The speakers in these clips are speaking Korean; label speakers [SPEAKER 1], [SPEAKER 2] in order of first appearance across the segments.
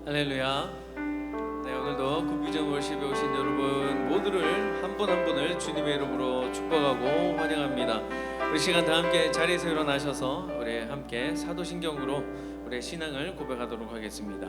[SPEAKER 1] 할렐루야. 네, 오늘도 굿비전 월십에 오신 여러분 모두를 한 분 한 분을 주님의 이름으로 축복하고 환영합니다. 우리 시간 다 함께 자리에서 일어나셔서 우리 함께 사도신경으로 우리의 신앙을 고백하도록 하겠습니다.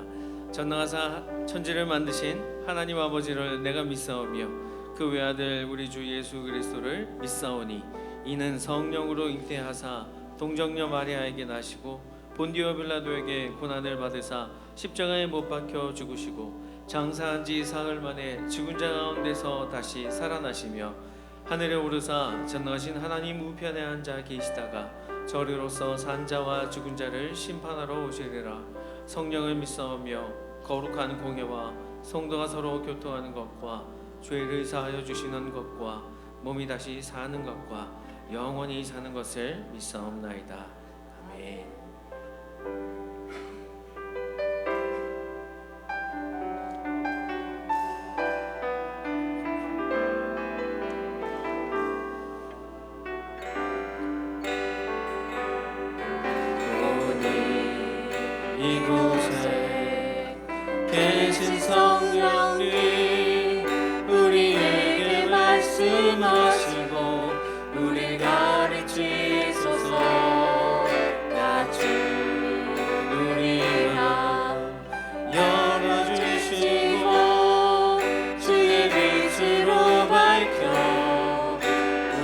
[SPEAKER 1] 전능하사 천지를 만드신 하나님 아버지를 내가 믿사오며 그 외아들 우리 주 예수 그리스도를 믿사오니 이는 성령으로 잉태하사 동정녀 마리아에게 나시고 본디오 빌라도에게 고난을 받으사 십자가에 못 박혀 죽으시고 장사한 지 사흘 만에 죽은 자 가운데서 다시 살아나시며 하늘에 오르사 전능하신 하나님 우편에 앉아 계시다가 저리로서 산 자와 죽은 자를 심판하러 오시리라. 성령을 믿사오며 거룩한 공예와 성도가 서로 교통하는 것과 죄를 사하여 주시는 것과 몸이 다시 사는 것과 영원히 사는 것을 믿사옵나이다. 아멘.
[SPEAKER 2] 이곳에 계신 성령님 우리에게 말씀하시고 우리 가르치소서. 같이 우리 마음 열어주시고 주의 빛으로 밝혀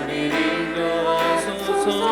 [SPEAKER 2] 우리를 인도하소서.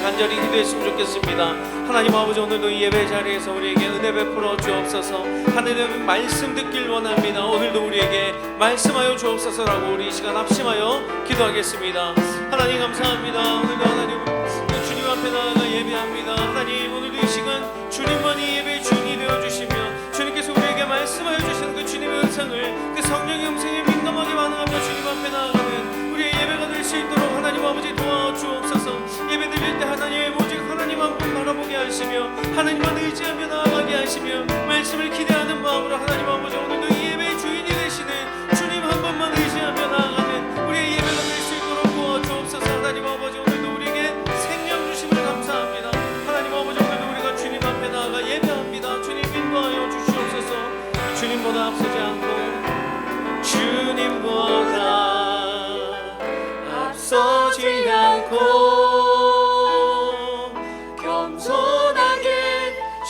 [SPEAKER 1] 간절히 기도했으면 좋겠습니다. 하나님 아버지, 오늘도 이 예배 자리에서 우리에게 은혜 베풀어 주옵소서. 하나님의 말씀 듣길 원합니다. 오늘도 우리에게 말씀하여 주옵소서라고 우리 이 시간 합심하여 기도하겠습니다. 하나님 감사합니다. 오늘도 하나님 주님 앞에 나아가 예배합니다. 하나님, 오늘도 이 시간 주님만이 예배의 주인이 되어주시며 주님께서 우리에게 말씀하여 주시는 그 주님의 음성을, 그 성령의 음성에 민감하게 반응하며 주님 앞에 나아가는 우리의 예배가 될 수 있도록 하나님 아버지 도와주옵소서. 예배 드릴 때 하나님 오직 하나님 한 분 바라보게 하시며 하나님만 의지하며 나아가게 하시며 말씀을 기대하는 마음으로 하나님 아버지, 오늘도 이 예배의 주인이 되시는 주님 한 분만 의지하며 나아가는 우리의 예배가 될 수 있도록 도와주옵소서. 하나님 아버지, 오늘도 우리에게 생명 주심을 감사합니다. 하나님 아버지, 오늘도 우리가 주님 앞에 나아가 예배합니다. 주님 인도하여 주시옵소서. 주님보다 앞서지 않고 주님보다 앞서지 않고 겸손하게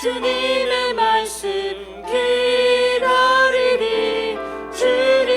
[SPEAKER 1] 주님의 말씀 기다리리. 주님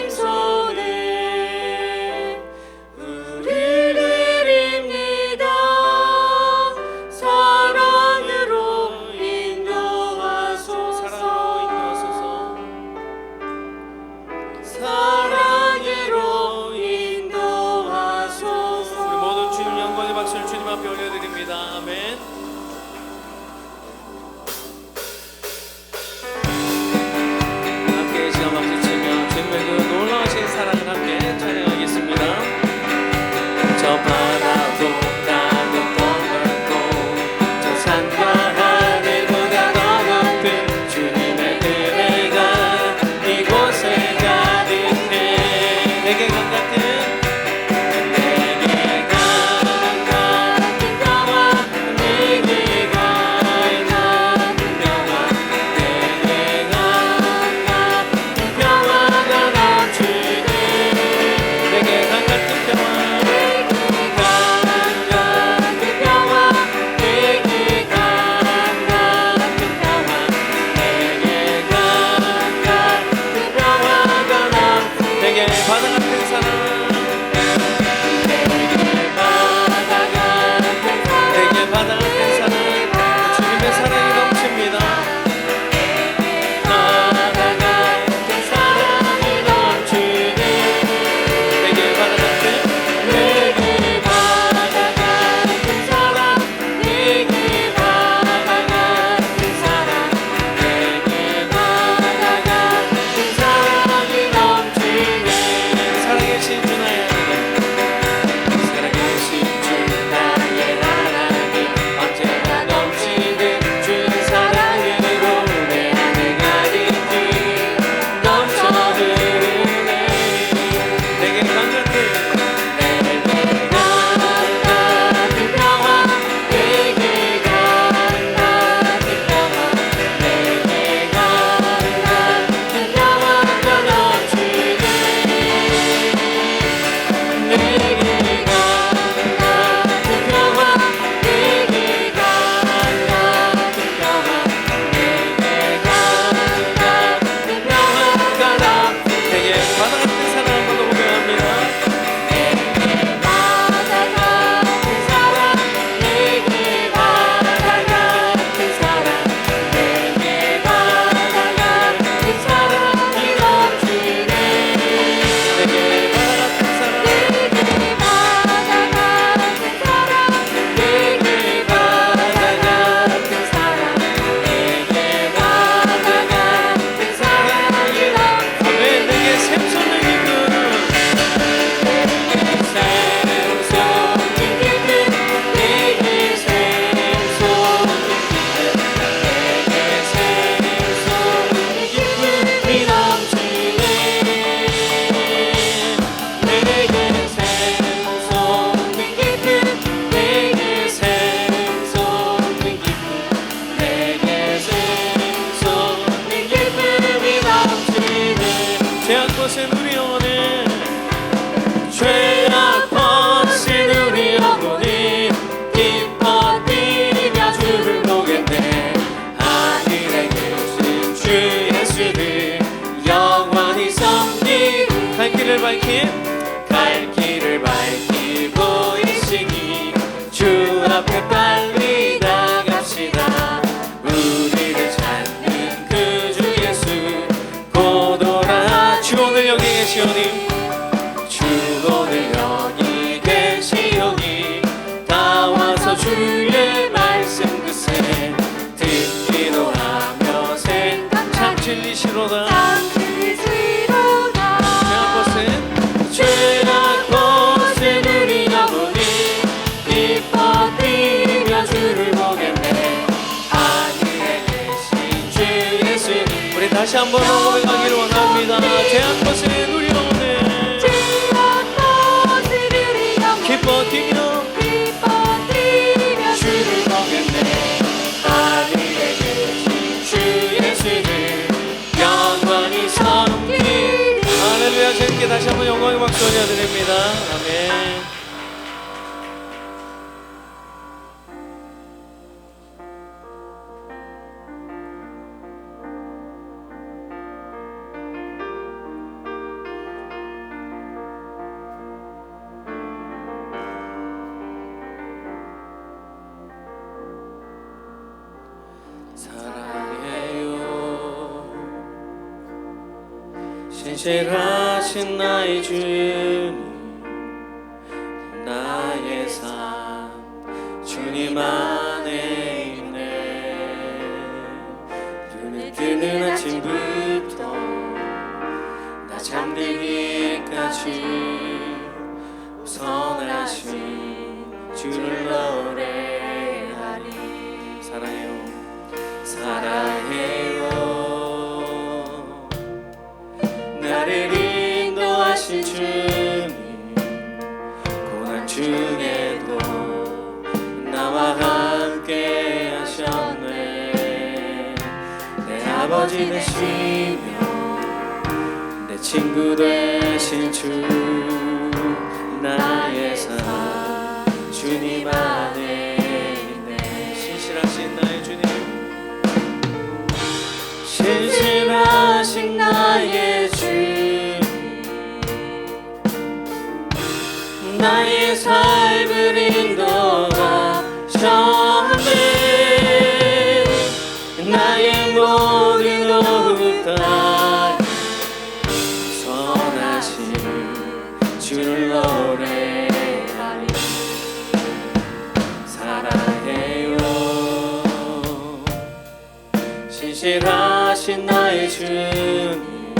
[SPEAKER 1] 바다 같은 사랑, 내게 바다 같은 사랑, 주님의 사랑이 넘칩니다.
[SPEAKER 2] 바다 같은 사랑이 넘치네
[SPEAKER 1] 내게 바다 같은,
[SPEAKER 2] 내게 바다 같은 사랑 내게 바다 같은 사랑 내게 바다 같은 사랑이 넘치네
[SPEAKER 1] 살아계신 주 나의 하나님,
[SPEAKER 2] 살아계신 주 나의 하나님 언제나 넘치는 주 사랑으로 내 안에 가득히 넘쳐흐르네
[SPEAKER 1] 내게 강 같은,
[SPEAKER 2] 내게 강 같은 평화 내게 강 같은 평화 내게 강 같은 평화가 넘치네 내게 강 같은 평화 내게 강 같은 평화 내게 강 같은 평화가 넘치네
[SPEAKER 1] 내게 바다 같은 사랑 한번 더 고백합니다.
[SPEAKER 2] 내게 바다 같은 사랑 내게 바다 같은 사랑 내게 바다 같은 사랑이 넘치네
[SPEAKER 1] 내게 바다 같은 사랑,
[SPEAKER 2] 내게 바다 같은 사랑 내게 바다 같은 사랑 내게 바다 같은 사랑이 넘치네
[SPEAKER 1] 아멘. 내게 샘솟는 기쁨,
[SPEAKER 2] 샘솟는 기쁨 내게 샘솟는 기쁨이 넘치네 내게 샘솟는 기쁨 내게 샘솟는 기쁨 내게 샘솟는 기쁨이 넘치네
[SPEAKER 1] 죄악 벗은 우리 영혼을,
[SPEAKER 2] 죄악 벗은 우리 영혼이 기뻐 뛰며 주를 보겠네 하늘에 계신 주 예수를 영원히 섬기고
[SPEAKER 1] 갈 길을 밝힌,
[SPEAKER 2] 갈 길을 밝히고 있으니 주 앞에 빨리 나갑시다 우리를 찾는 그 주 예수 고도라
[SPEAKER 1] 주 오늘 여기 계시오니,
[SPEAKER 2] 주 오늘 여기 계시오니 다 와서 주의 말씀 그새 듣기도 하며 생각
[SPEAKER 1] 참 진리시로다.
[SPEAKER 2] 참으시로다
[SPEAKER 1] 죄악 벗은,
[SPEAKER 2] 죄악 벗은 우리 영혼이 기뻐 뛰며 주를 보겠네 하늘에 계신 주 예수
[SPEAKER 1] 우리 다시 한번 고백하기를 원합니다. 죄악 벗은 우리 영혼을
[SPEAKER 2] 죄악 벗은 우리 영혼이
[SPEAKER 1] 기뻐 뛰며
[SPEAKER 2] 기뻐 뛰며 주를 보겠네 하늘에 계신 주 예수를 영원히 섬기리
[SPEAKER 1] 할렐루야. 주님께 다시 한번 영광의 박수 올려드립니다. 아멘.
[SPEAKER 2] 사랑해요 신실하신 나의 주님 나의 삶 주님 안에 있네 눈을 뜨는 아침부터 나 잠들기까지 선하신 주를 노래하리
[SPEAKER 1] 사랑해요.
[SPEAKER 2] 사랑해요 나를 인도하신 주님 고난 중에도 나와 함께 하셨네 내 아버지 되시며 내 친구 되신 주 나의 삶 주님 안에 있네
[SPEAKER 1] 신실하신 나의 주님,
[SPEAKER 2] 신실하신 나의 주님 나의 삶을 인도하셨네. 나의 모든 오후 다 선하신 주를 노래하리. 사랑해요 신실하신 나의 주님.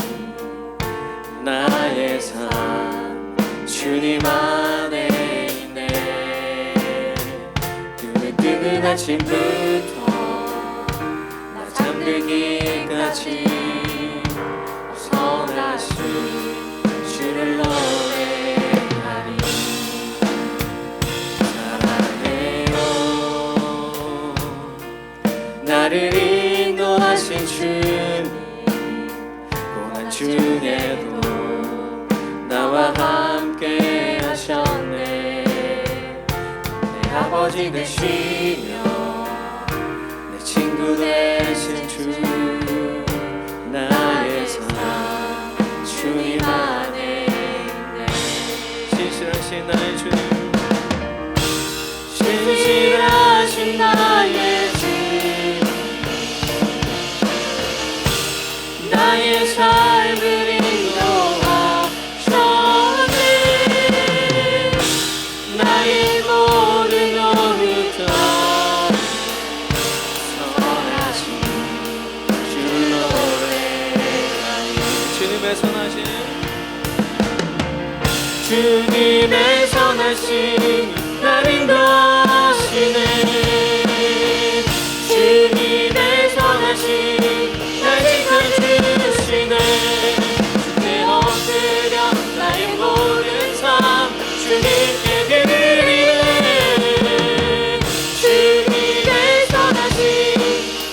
[SPEAKER 2] 나의 삶 주님 안에 있네. 눈을 뜨는 아침부터 나 잠들기까지 선하신 주를 노래하리. 사랑해요 나를 인도하신 주님. 고난 중에도 나와 함께 하셨네. 내 아버지 되시며 내 친구 되신 주. 나의 삶 주님 안에 있네.
[SPEAKER 1] 신실하신 나의 주님.
[SPEAKER 2] 신실하신 나의 주. 나의 삶을 인도하셨네. 나의 모든 오후 다 선하신 주를 노래하리.
[SPEAKER 1] 주님의 선하심
[SPEAKER 2] 주님의 선하심 날 인도하시네. 주님의 선하심 날 지켜주시네. 주께 엎드려 나의 모든 삶 주님께 드리네. 주님의 선하심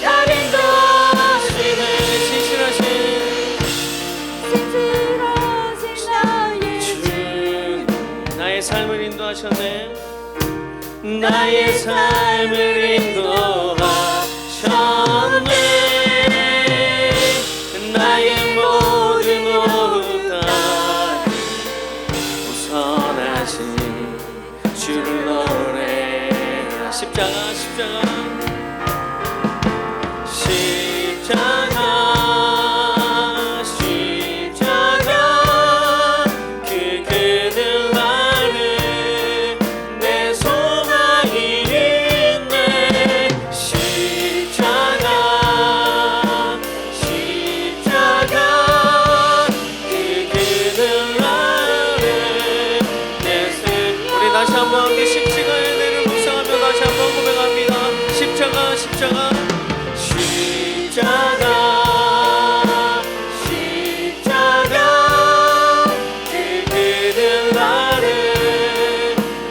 [SPEAKER 2] 날 인도하시네.
[SPEAKER 1] 신실하신
[SPEAKER 2] 나의 주.
[SPEAKER 1] 나의 삶을 인도하셨네.
[SPEAKER 2] 나의 삶을 인도하셨네. 나의 모든 오후 다 선하신 주를 노래하라.
[SPEAKER 1] 십자가 십자가
[SPEAKER 2] 십자가 십자가 그 그늘 아래 내 소망이 있네. 십자가 십자가 그 그늘 아래 내
[SPEAKER 1] 우리 다시 한번 함께 십자가의 은혜를 묵상하며 다시 한번 고백합니다. 십자가 십자가
[SPEAKER 2] 십자가 십자가 그 그늘 아래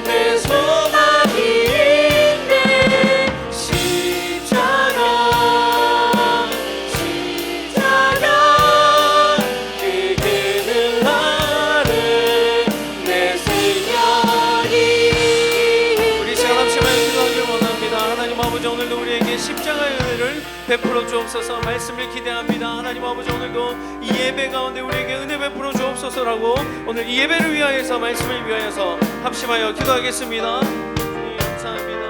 [SPEAKER 2] 내 소망이 있네. 십자가 십자가 그 그늘 아래 내 생명이.
[SPEAKER 1] 우리 시간 합심하여 기도하기를 원합니다. 하나님 아버지 오늘도 우리에게 십자가의 은혜를 베풀어 주옵소서. 말씀을 기대합니다. 하나님 아버지 오늘도 이 예배 가운데 우리에게 은혜 베풀어 주옵소서라고 오늘 이 예배를 위하여서 말씀을 위하여서 합심하여 기도하겠습니다. 주님 감사합니다.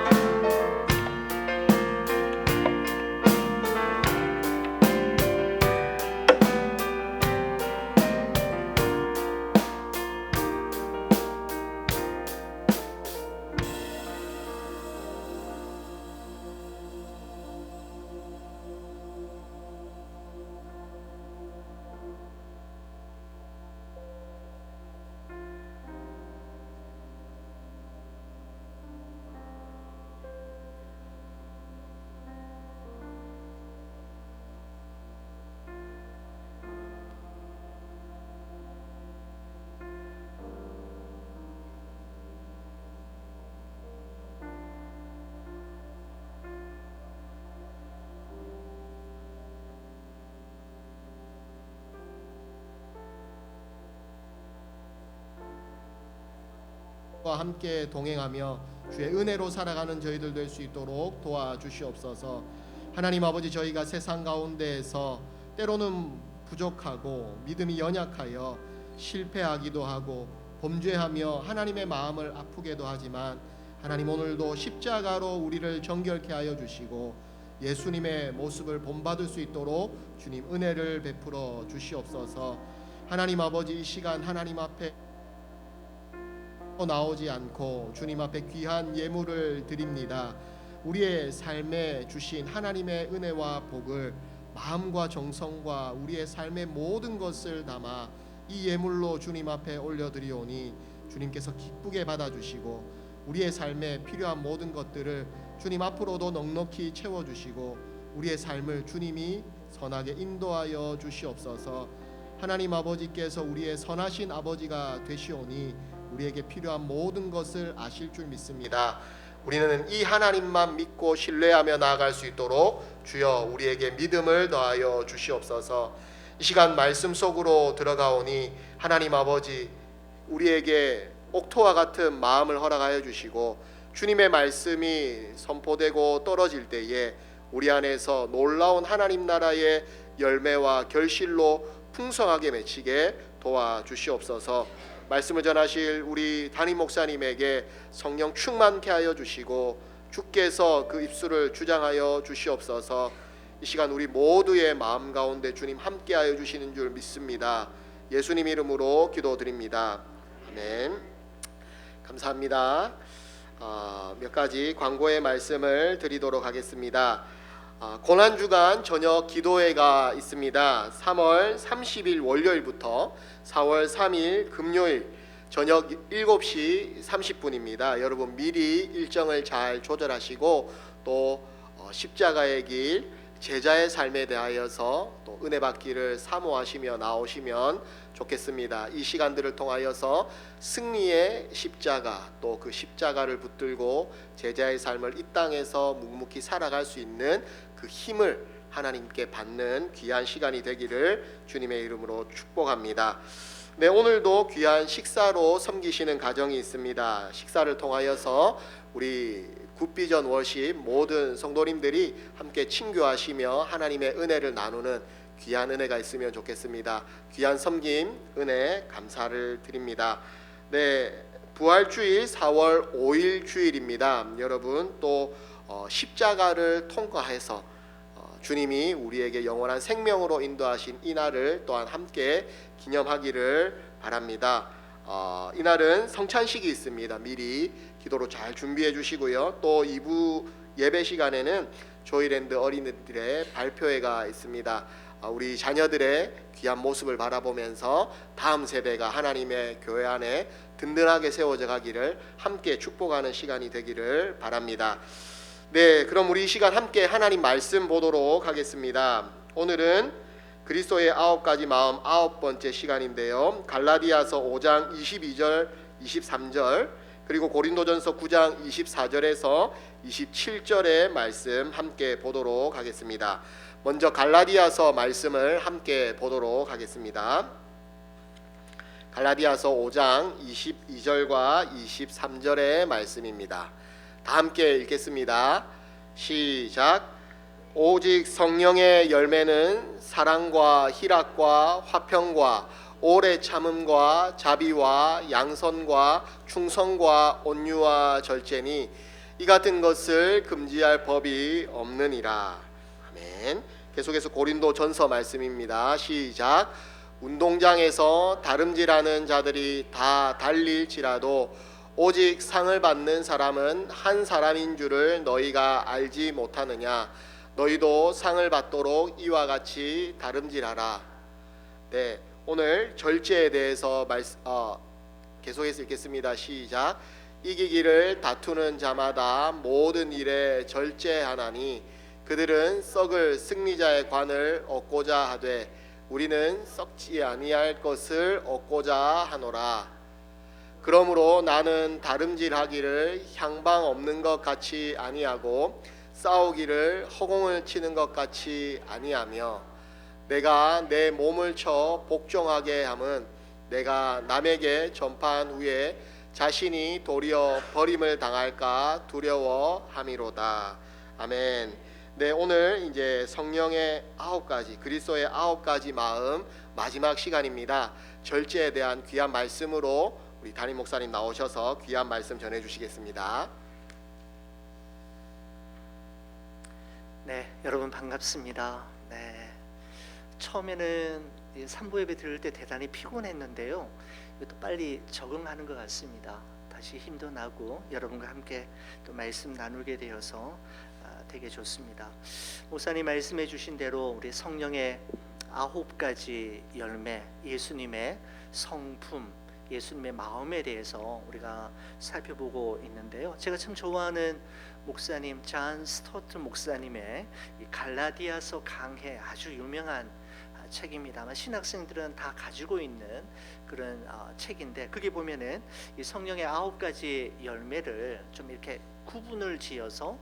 [SPEAKER 3] 와 함께 동행하며 주의 은혜로 살아가는 저희들 될 수 있도록 도와주시옵소서. 하나님 아버지, 저희가 세상 가운데에서 때로는 부족하고 믿음이 연약하여 실패하기도 하고 범죄하며 하나님의 마음을 아프게도 하지만 하나님 오늘도 십자가로 우리를 정결케 하여 주시고 예수님의 모습을 본받을 수 있도록 주님 은혜를 베풀어 주시옵소서. 하나님 아버지, 이 시간 하나님 앞에 나오지 않고 주님 앞에 귀한 예물을 드립니다. 우리의 삶에 주신 하나님의 은혜와 복을 마음과 정성과 우리의 삶의 모든 것을 담아 이 예물로 주님 앞에 올려드리오니 주님께서 기쁘게 받아주시고 우리의 삶에 필요한 모든 것들을 주님 앞으로도 넉넉히 채워주시고 우리의 삶을 주님이 선하게 인도하여 주시옵소서. 하나님 아버지께서 우리의 선하신 아버지가 되시오니 우리에게 필요한 모든 것을 아실 줄 믿습니다. 우리는 이 하나님만 믿고 신뢰하며 나아갈 수 있도록 주여 우리에게 믿음을 더하여 주시옵소서. 이 시간 말씀 속으로 들어가오니 하나님 아버지, 우리에게 옥토와 같은 마음을 허락하여 주시고 주님의 말씀이 선포되고 떨어질 때에 우리 안에서 놀라운 하나님 나라의 열매와 결실로 풍성하게 맺히게 도와주시옵소서. 말씀을 전하실 우리 담임 목사님에게 성령 충만케 하여 주시고 주께서 그 입술을 주장하여 주시옵소서. 이 시간 우리 모두의 마음 가운데 주님 함께하여 주시는 줄 믿습니다. 예수님 이름으로 기도드립니다. 아멘. 감사합니다. 몇 가지 광고의 말씀을 드리도록 하겠습니다. 고난주간 저녁 기도회가 있습니다. 3월 30일 월요일부터 4월 3일 금요일 저녁 7시 30분입니다. 여러분 미리 일정을 잘 조절하시고 또 십자가의 길, 제자의 삶에 대하여서 또 은혜 받기를 사모하시며 나오시면 좋겠습니다. 이 시간들을 통하여서 승리의 십자가, 또 그 십자가를 붙들고 제자의 삶을 이 땅에서 묵묵히 살아갈 수 있는 그 힘을 하나님께 받는 귀한 시간이 되기를 주님의 이름으로 축복합니다. 네, 오늘도 귀한 식사로 섬기시는 가정이 있습니다. 식사를 통하여서 우리 굿비전 워십 모든 성도님들이 함께 친교하시며 하나님의 은혜를 나누는 귀한 은혜가 있으면 좋겠습니다. 귀한 섬김 은혜 감사를 드립니다. 네, 부활주일 4월 5일 주일입니다. 여러분 또 십자가를 통과해서 주님이 우리에게 영원한 생명으로 인도하신 이 날을 또한 함께 기념하기를 바랍니다. 이날은 성찬식이 있습니다. 미리 기도로 잘 준비해 주시고요. 또 2부 예배 시간에는 조이랜드 어린이들의 발표회가 있습니다. 우리 자녀들의 귀한 모습을 바라보면서 다음 세대가 하나님의 교회 안에 든든하게 세워져 가기를 함께 축복하는 시간이 되기를 바랍니다. 네, 그럼 우리 이 시간 함께 하나님 말씀 보도록 하겠습니다. 오늘은 그리스도의 9가지 마음 9번째 시간인데요. 갈라디아서 5장 22절 23절 그리고 고린도전서 9장 24절에서 27절의 말씀 함께 보도록 하겠습니다. 먼저 갈라디아서 말씀을 함께 보도록 하겠습니다. 갈라디아서 5장 22절과 23절의 말씀입니다. 다 함께 읽겠습니다. 시작. 오직 성령의 열매는 사랑과 희락과 화평과 오래 참음과 자비와 양선과 충성과 온유와 절제니 이 같은 것을 금지할 법이 없느니라. 아멘. 계속해서 고린도 전서 말씀입니다. 시작. 운동장에서 다름질하는 자들이 다 달릴지라도 오직 상을 받는 사람은 한 사람인 줄을 너희가 알지 못하느냐. 너희도 상을 받도록 이와 같이 다름질하라. 네, 오늘 절제에 대해서 계속해서 읽겠습니다. 시작. 이기기를 다투는 자마다 모든 일에 절제하나니 그들은 썩을 승리자의 관을 얻고자 하되 우리는 썩지 아니할 것을 얻고자 하노라. 그러므로 나는 다름질하기를 향방 없는 것 같이 아니하고 싸우기를 허공을 치는 것 같이 아니하며 내가 내 몸을 쳐 복종하게 함은 내가 남에게 전파한 후에 자신이 도리어 버림을 당할까 두려워함이로다. 아멘. 네, 오늘 이제 성령의 9가지, 그리스도의 9가지 마음 마지막 시간입니다. 절제에 대한 귀한 말씀으로 우리 담임 목사님 나오셔서 귀한 말씀 전해 주시겠습니다.
[SPEAKER 2] 네, 여러분 반갑습니다. 네, 처음에는 이 3부 예배 들을 때 대단히 피곤했는데요, 또 빨리 적응하는 것 같습니다. 다시 힘도 나고 여러분과 함께 또 말씀 나누게 되어서 되게 좋습니다. 목사님 말씀해 주신 대로 우리 성령의 9가지 열매, 예수님의 성품, 예수님의 마음에 대해서 우리가 살펴보고 있는데요, 제가 참 좋아하는 목사님 존 스토트 목사님의 이 갈라디아서 강해, 아주 유명한 책입니다. 아마 신학생들은 다 가지고 있는 그런 책인데, 거기 보면은 이 성령의 9가지 열매를 좀 이렇게 구분을 지어서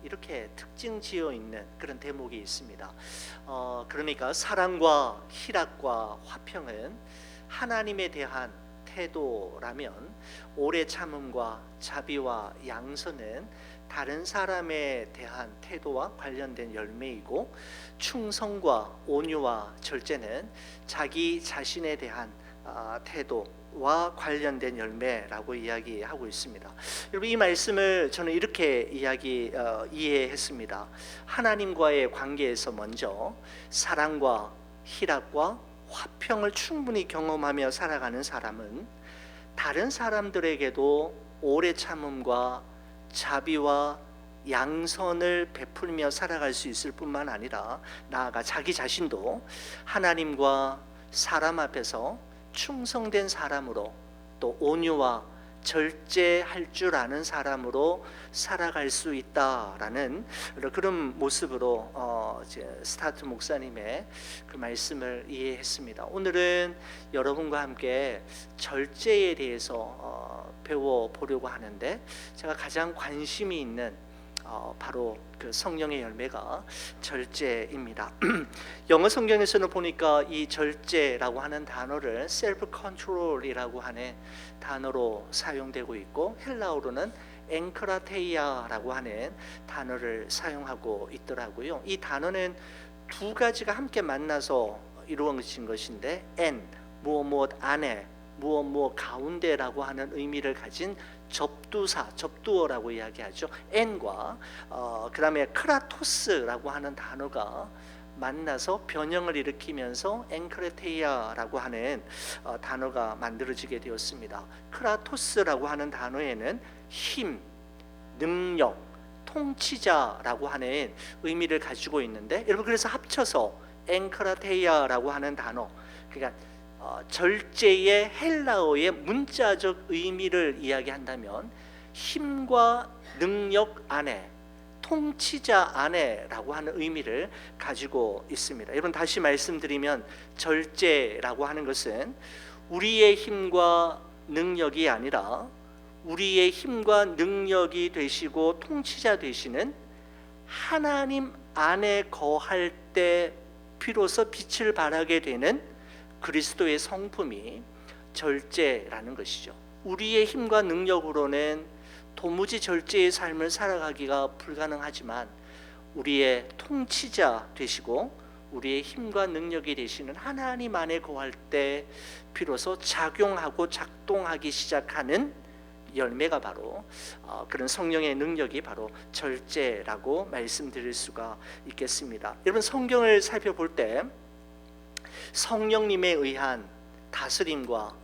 [SPEAKER 2] 이렇게 특징 지어 있는 그런 대목이 있습니다. 그러니까 사랑과 희락과 화평은 하나님에 대한 태도라면, 오래 참음과 자비와 양선은 다른 사람에 대한 태도와 관련된 열매이고, 충성과 온유와 절제는 자기 자신에 대한 태도와 관련된 열매라고 이야기하고 있습니다. 여러분, 이 말씀을 저는 이렇게 이해했습니다. 하나님과의 관계에서 먼저 사랑과 희락과 화평을 충분히 경험하며 살아가는 사람은 다른 사람들에게도 오래 참음과 자비와 양선을 베풀며 살아갈 수 있을 뿐만 아니라, 나아가 자기 자신도 하나님과 사람 앞에서 충성된 사람으로, 또 온유와 절제할 줄 아는 사람으로 살아갈 수 있다라는 그런 모습으로 스타트 목사님의 그 말씀을 이해했습니다. 오늘은 여러분과 함께 절제에 대해서 배워보려고 하는데, 제가 가장 관심이 있는 바로 그 성령의 열매가 절제입니다. 영어 성경에서는 보니까 이 절제라고 하는 단어를 self control이라고 하는 단어로 사용되고 있고, 헬라어로는 엔크라테이아라고 하는 단어를 사용하고 있더라고요. 이 단어는 두 가지가 함께 만나서 이루어진 것인데, 무엇 안에, 무엇 가운데라고 하는 의미를 가진 접두사, 접두어라고 이야기하죠. 엔과 그 다음에 크라토스라고 하는 단어가 만나서 변형을 일으키면서 엔크레테이아라고 하는 단어가 만들어지게 되었습니다. 크라토스라고 하는 단어에는 힘, 능력, 통치자라고 하는 의미를 가지고 있는데, 여러분, 그래서 합쳐서 엔크라테이아라고 하는 단어, 그러니까 절제의 헬라어의 문자적 의미를 이야기한다면 힘과 능력 안에, 통치자 안에라고 하는 의미를 가지고 있습니다. 여러분, 다시 말씀드리면 절제라고 하는 것은 우리의 힘과 능력이 아니라 우리의 힘과 능력이 되시고 통치자 되시는 하나님 안에 거할 때 비로소 빛을 발하게 되는 그리스도의 성품이 절제라는 것이죠. 우리의 힘과 능력으로는 도무지 절제의 삶을 살아가기가 불가능하지만, 우리의 통치자 되시고 우리의 힘과 능력이 되시는 하나님 안에 거할 때 비로소 작용하고 작동하기 시작하는 열매가 바로 그런 성령의 능력이 바로 절제라고 말씀드릴 수가 있겠습니다. 여러분, 성경을 살펴볼 때 성령님에 의한 다스림과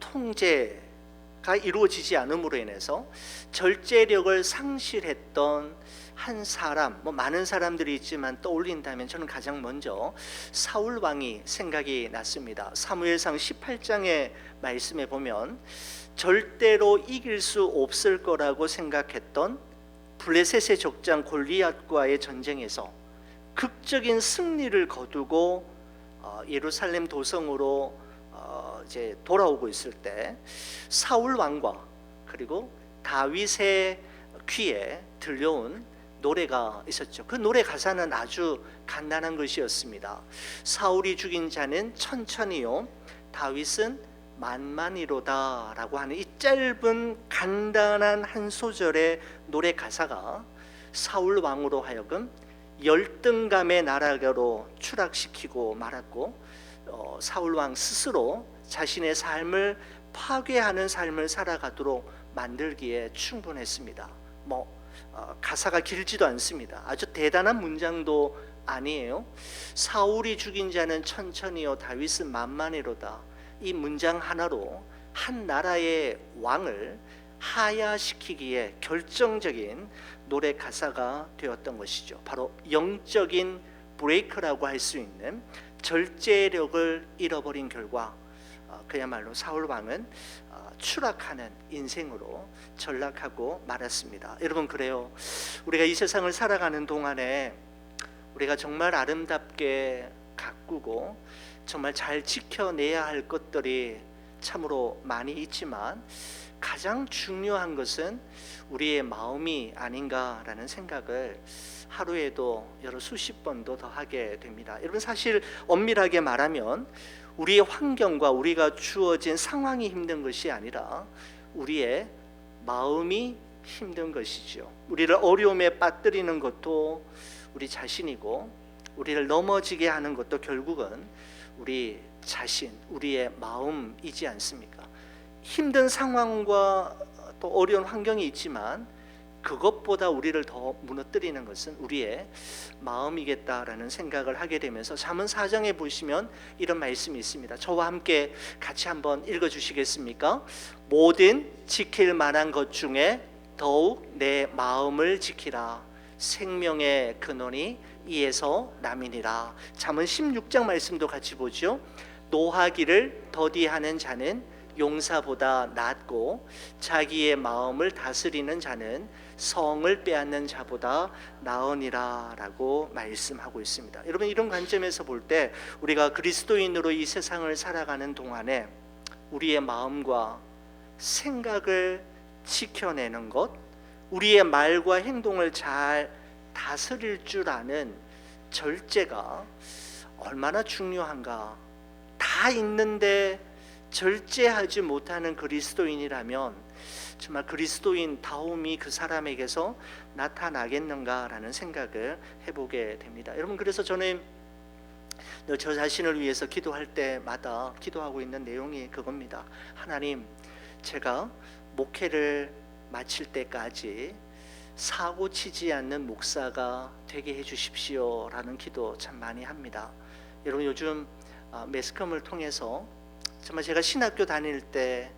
[SPEAKER 2] 통제가 이루어지지 않음으로 인해서 절제력을 상실했던 한 사람, 많은 사람들이 있지만 떠올린다면 저는 가장 먼저 사울 왕이 생각이 났습니다. 사무엘상 18장의 말씀에 보면 절대로 이길 수 없을 거라고 생각했던 블레셋의 족장 골리앗과의 전쟁에서 극적인 승리를 거두고 예루살렘 도성으로 이제 돌아오고 있을 때 사울 왕과 그리고 다윗의 귀에 들려온 노래가 있었죠. 그 노래 가사는 아주 간단한 것이었습니다. 사울이 죽인 자는 천천히요, 다윗은 만만이로다 라고 하는 이 짧은 간단한 한 소절의 노래 가사가 사울 왕으로 하여금 열등감의 나락으로 추락시키고 말았고, 사울 왕 스스로 자신의 삶을 파괴하는 삶을 살아가도록 만들기에 충분했습니다. 가사가 길지도 않습니다. 아주 대단한 문장도 아니에요. 사울이 죽인 자는 천천히요 다윗은 만만히로다. 이 문장 하나로 한 나라의 왕을 하야시키기에 결정적인 노래 가사가 되었던 것이죠. 바로 영적인 브레이크라고 할 수 있는 절제력을 잃어버린 결과 그야말로 사울 왕은 추락하는 인생으로 전락하고 말았습니다. 여러분, 그래요. 우리가 이 세상을 살아가는 동안에 우리가 정말 아름답게 가꾸고 정말 잘 지켜내야 할 것들이 참으로 많이 있지만 가장 중요한 것은 우리의 마음이 아닌가라는 생각을 하루에도 여러 수십 번도 더 하게 됩니다. 여러분, 사실 엄밀하게 말하면 우리의 환경과 우리가 주어진 상황이 힘든 것이 아니라 우리의 마음이 힘든 것이죠. 우리를 어려움에 빠뜨리는 것도 우리 자신이고 우리를 넘어지게 하는 것도 결국은 우리 자신, 우리의 마음이지 않습니까? 힘든 상황과 또 어려운 환경이 있지만 그것보다 우리를 더 무너뜨리는 것은 우리의 마음이겠다라는 생각을 하게 되면서 잠언 4장에 보시면 이런 말씀이 있습니다. 저와 함께 같이 한번 읽어주시겠습니까? 모든 지킬 만한 것 중에 더욱 내 마음을 지키라. 생명의 근원이 이에서 남이니라. 잠언 16장 말씀도 같이 보죠. 노하기를 더디하는 자는 용사보다 낫고 자기의 마음을 다스리는 자는 성을 빼앗는 자보다 나으니라 라고 말씀하고 있습니다. 여러분, 이런 관점에서 볼 때 우리가 그리스도인으로 이 세상을 살아가는 동안에 우리의 마음과 생각을 지켜내는 것, 우리의 말과 행동을 잘 다스릴 줄 아는 절제가 얼마나 중요한가. 다 있는데 절제하지 못하는 그리스도인이라면 정말 그리스도인 다움이 그 사람에게서 나타나겠는가라는 생각을 해보게 됩니다. 여러분, 그래서 저는 저 자신을 위해서 기도할 때마다 기도하고 있는 내용이 그겁니다. 하나님, 제가 목회를 마칠 때까지 사고 치지 않는 목사가 되게 해주십시오 라는 기도 참 많이 합니다. 여러분, 요즘 매스컴을 통해서 정말 제가 신학교 다닐 때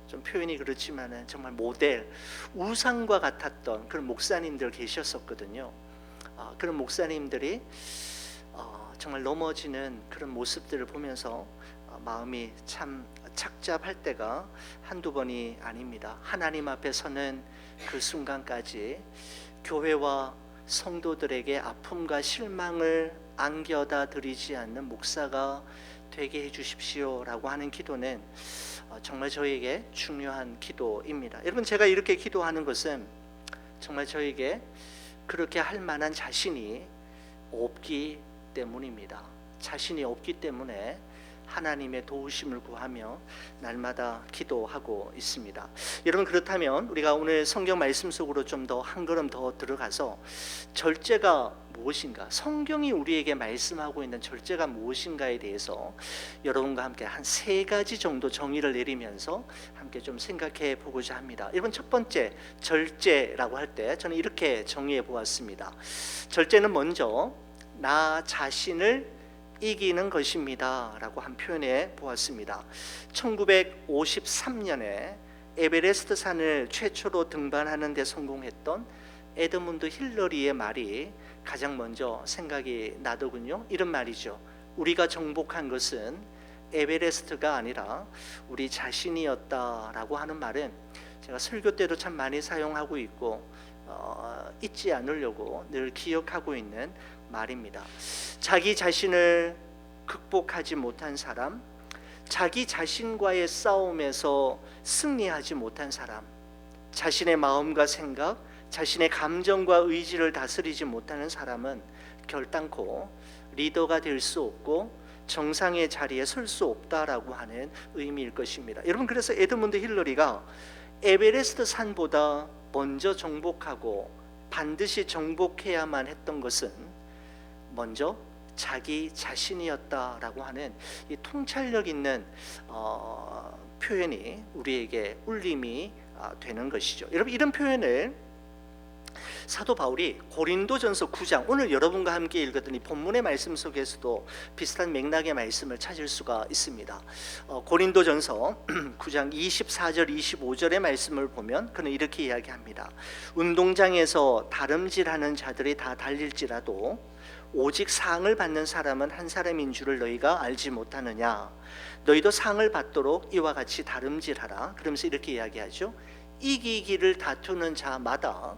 [SPEAKER 2] 좀 표현이 그렇지만은 정말 모델, 우상과 같았던 그런 목사님들 계셨었거든요. 그런 목사님들이 정말 넘어지는 그런 모습들을 보면서 마음이 참 착잡할 때가 한두 번이 아닙니다. 하나님 앞에 서는 그 순간까지 교회와 성도들에게 아픔과 실망을 안겨다 드리지 않는 목사가 되게 해주십시오라고 하는 기도는 정말 저에게 중요한 기도입니다. 여러분, 제가 이렇게 기도하는 것은 정말 저에게 그렇게 할 만한 자신이 없기 때문입니다. 자신이 없기 때문에 하나님의 도우심을 구하며 날마다 기도하고 있습니다. 여러분, 그렇다면 우리가 오늘 성경 말씀 속으로 좀 더 한 걸음 더 들어가서 절제가 무엇인가, 성경이 우리에게 말씀하고 있는 절제가 무엇인가에 대해서 여러분과 함께 한 3가지 정도 정의를 내리면서 함께 좀 생각해 보고자 합니다. 여러분, 첫 번째 절제라고 할 때 저는 이렇게 정의해 보았습니다. 절제는 먼저 나 자신을 이기는 것입니다 라고 한 표현해 보았습니다. 1953년에 에베레스트 산을 최초로 등반하는 데 성공했던 에드문드 힐러리의 말이 가장 먼저 생각이 나더군요. 이런 말이죠. 우리가 정복한 것은 에베레스트가 아니라 우리 자신이었다라고 하는 말은 제가 설교 때도 참 많이 사용하고 있고 잊지 않으려고 늘 기억하고 있는 말입니다. 자기 자신을 극복하지 못한 사람, 자기 자신과의 싸움에서 승리하지 못한 사람, 자신의 마음과 생각, 자신의 감정과 의지를 다스리지 못하는 사람은 결단코 리더가 될 수 없고 정상의 자리에 설 수 없다라고 하는 의미일 것입니다. 여러분, 그래서 에드문드 힐러리가 에베레스트 산보다 먼저 정복하고 반드시 정복해야만 했던 것은 먼저 자기 자신이었다라고 하는 이 통찰력 있는 표현이 우리에게 울림이 되는 것이죠. 여러분, 이런 표현을 사도 바울이 고린도전서 9장, 오늘 여러분과 함께 읽었더니 본문의 말씀 속에서도 비슷한 맥락의 말씀을 찾을 수가 있습니다. 고린도전서 9장 24절 25절의 말씀을 보면 그는 이렇게 이야기합니다. 운동장에서 다름질하는 자들이 다 달릴지라도 오직 상을 받는 사람은 한 사람인 줄을 너희가 알지 못하느냐. 너희도 상을 받도록 이와 같이 다름질하라. 그러면서 이렇게 이야기하죠. 이기기를 다투는 자마다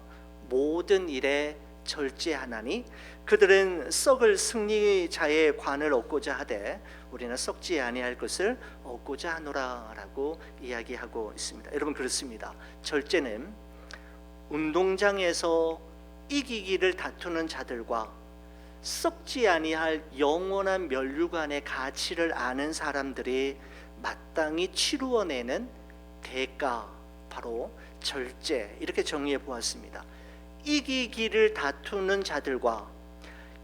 [SPEAKER 2] 모든 일에 절제하나니 그들은 썩을 승리자의 관을 얻고자 하되 우리는 썩지 아니할 것을 얻고자 하노라라고 이야기하고 있습니다. 여러분, 그렇습니다. 절제는 운동장에서 이기기를 다투는 자들과 썩지 아니할 영원한 면류관의 가치를 아는 사람들이 마땅히 치루어내는 대가, 바로 절제, 이렇게 정의해 보았습니다. 이기기를 다투는 자들과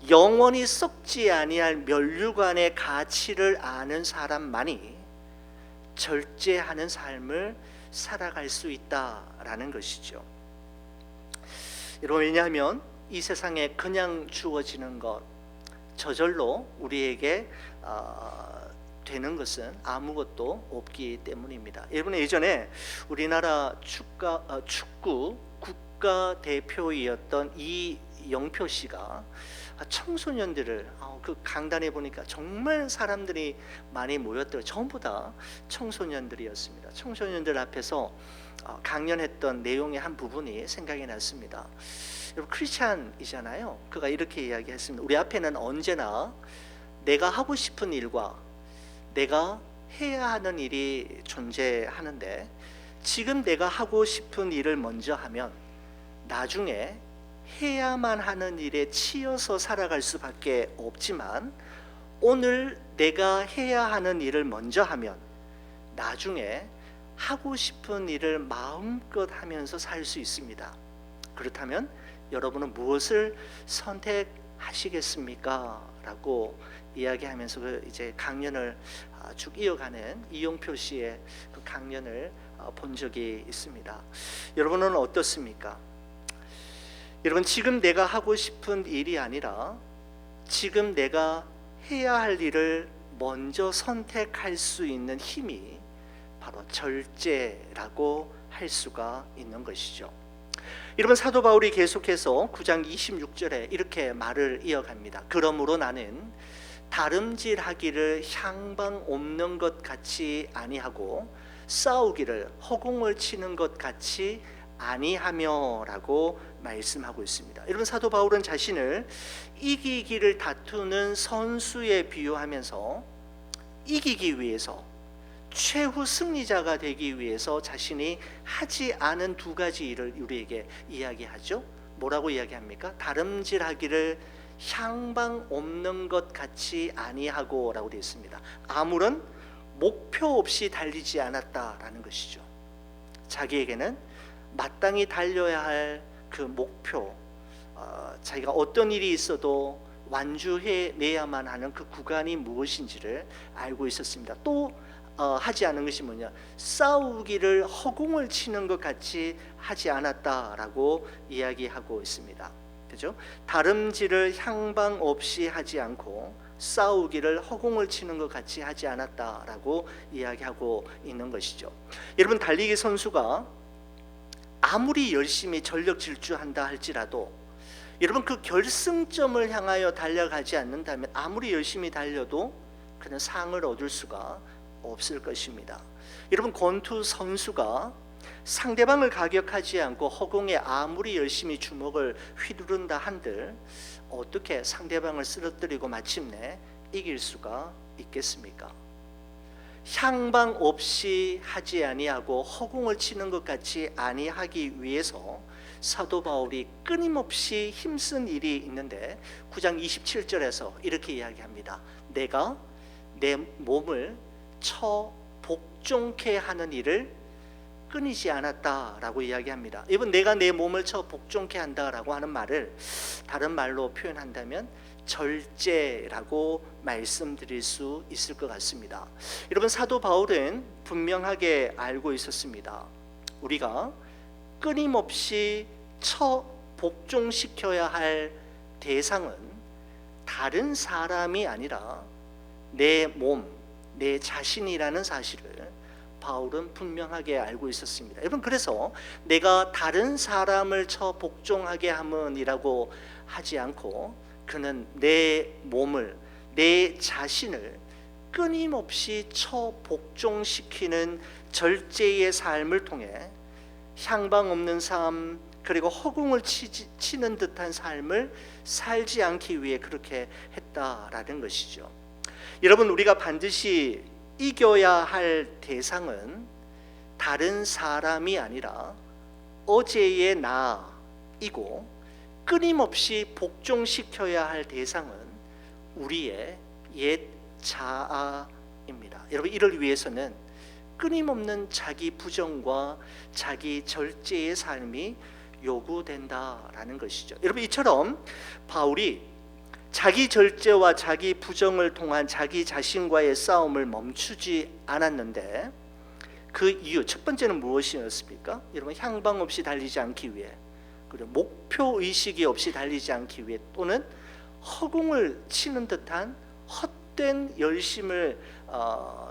[SPEAKER 2] 영원히 썩지 아니할 면류관의 가치를 아는 사람만이 절제하는 삶을 살아갈 수 있다라는 것이죠. 여러분, 왜냐하면 이 세상에 그냥 주어지는 것, 저절로 우리에게 되는 것은 아무것도 없기 때문입니다. 여러분, 예전에 우리나라 축구 국가 대표이었던 이영표 씨가 청소년들을 그 강단에 보니까 정말 사람들이 많이 모였더라고요. 전부 다 청소년들이었습니다. 청소년들 앞에서 강연했던 내용의 한 부분이 생각이 났습니다. 여러분, 크리스찬이잖아요. 그가 이렇게 이야기했습니다. 우리 앞에는 언제나 내가 하고 싶은 일과 내가 해야 하는 일이 존재하는데, 지금 내가 하고 싶은 일을 먼저 하면 나중에 해야만 하는 일에 치여서 살아갈 수밖에 없지만, 오늘 내가 해야 하는 일을 먼저 하면 나중에 하고 싶은 일을 마음껏 하면서 살 수 있습니다. 그렇다면 여러분은 무엇을 선택하시겠습니까? 라고 이야기하면서 이제 강연을 쭉 이어가는 이용표 씨의 그 강연을 본 적이 있습니다. 여러분은 어떻습니까? 여러분, 지금 내가 하고 싶은 일이 아니라 지금 내가 해야 할 일을 먼저 선택할 수 있는 힘이 바로 절제라고 할 수가 있는 것이죠. 여러분, 사도 바울이 계속해서 9장 26절에 이렇게 말을 이어갑니다. 그러므로 나는 다름질하기를 향방 없는 것 같이 아니하고 싸우기를 허공을 치는 것 같이 아니하며라고 말씀하고 있습니다. 여러분, 사도 바울은 자신을 이기기를 다투는 선수에 비유하면서 이기기 위해서, 최후 승리자가 되기 위해서 자신이 하지 않은 두 가지 일을 우리에게 이야기하죠. 뭐라고 이야기합니까? 다름질하기를 향방 없는 것 같이 아니하고 라고 되어 있습니다. 아무런 목표 없이 달리지 않았다라는 것이죠. 자기에게는 마땅히 달려야 할 그 목표, 자기가 어떤 일이 있어도 완주해내야만 하는 그 구간이 무엇인지를 알고 있었습니다. 또 하지 않은 것이 뭐냐? 싸우기를 허공을 치는 것 같이 하지 않았다라고 이야기하고 있습니다. 그죠? 다름질을 향방 없이 하지 않고 싸우기를 허공을 치는 것 같이 하지 않았다라고 이야기하고 있는 것이죠. 여러분, 달리기 선수가 아무리 열심히 전력 질주한다 할지라도, 여러분, 그 결승점을 향하여 달려가지 않는다면 아무리 열심히 달려도 그는 상을 얻을 수가 없을 것입니다. 여러분, 권투 선수가 상대방을 가격하지 않고 허공에 아무리 열심히 주먹을 휘두른다 한들 어떻게 상대방을 쓰러뜨리고 마침내 이길 수가 있겠습니까? 향방 없이 하지 아니하고 허공을 치는 것 같이 아니하기 위해서 사도 바울이 끊임없이 힘쓴 일이 있는데 9장 27절에서 이렇게 이야기합니다. 내가 내 몸을 처 복종케 하는 일을 끊이지 않았다라고 이야기합니다. 이번 내가 내 몸을 쳐 복종케 한다라고 하는 말을 다른 말로 표현한다면 절제라고 말씀드릴 수 있을 것 같습니다. 여러분, 사도 바울은 분명하게 알고 있었습니다. 우리가 끊임없이 쳐 복종시켜야 할 대상은 다른 사람이 아니라 내 몸, 내 자신이라는 사실을 바울은 분명하게 알고 있었습니다. 여러분, 그래서 내가 다른 사람을 쳐 복종하게 함은이라고 하지 않고 그는 내 몸을, 내 자신을 끊임없이 쳐 복종시키는 절제의 삶을 통해 향방 없는 삶, 그리고 허공을 치는 듯한 삶을 살지 않기 위해 그렇게 했다라는 것이죠. 여러분, 우리가 반드시 이겨야 할 대상은 다른 사람이 아니라 어제의 나이고, 끊임없이 복종시켜야 할 대상은 우리의 옛 자아입니다. 여러분, 이를 위해서는 끊임없는 자기 부정과 자기 절제의 삶이 요구된다라는 것이죠. 여러분, 이처럼 바울이 자기 절제와 자기 부정을 통한 자기 자신과의 싸움을 멈추지 않았는데 그 이유, 첫 번째는 무엇이었습니까? 여러분, 향방 없이 달리지 않기 위해, 그리고 목표 의식이 없이 달리지 않기 위해, 또는 허공을 치는 듯한 헛된 열심을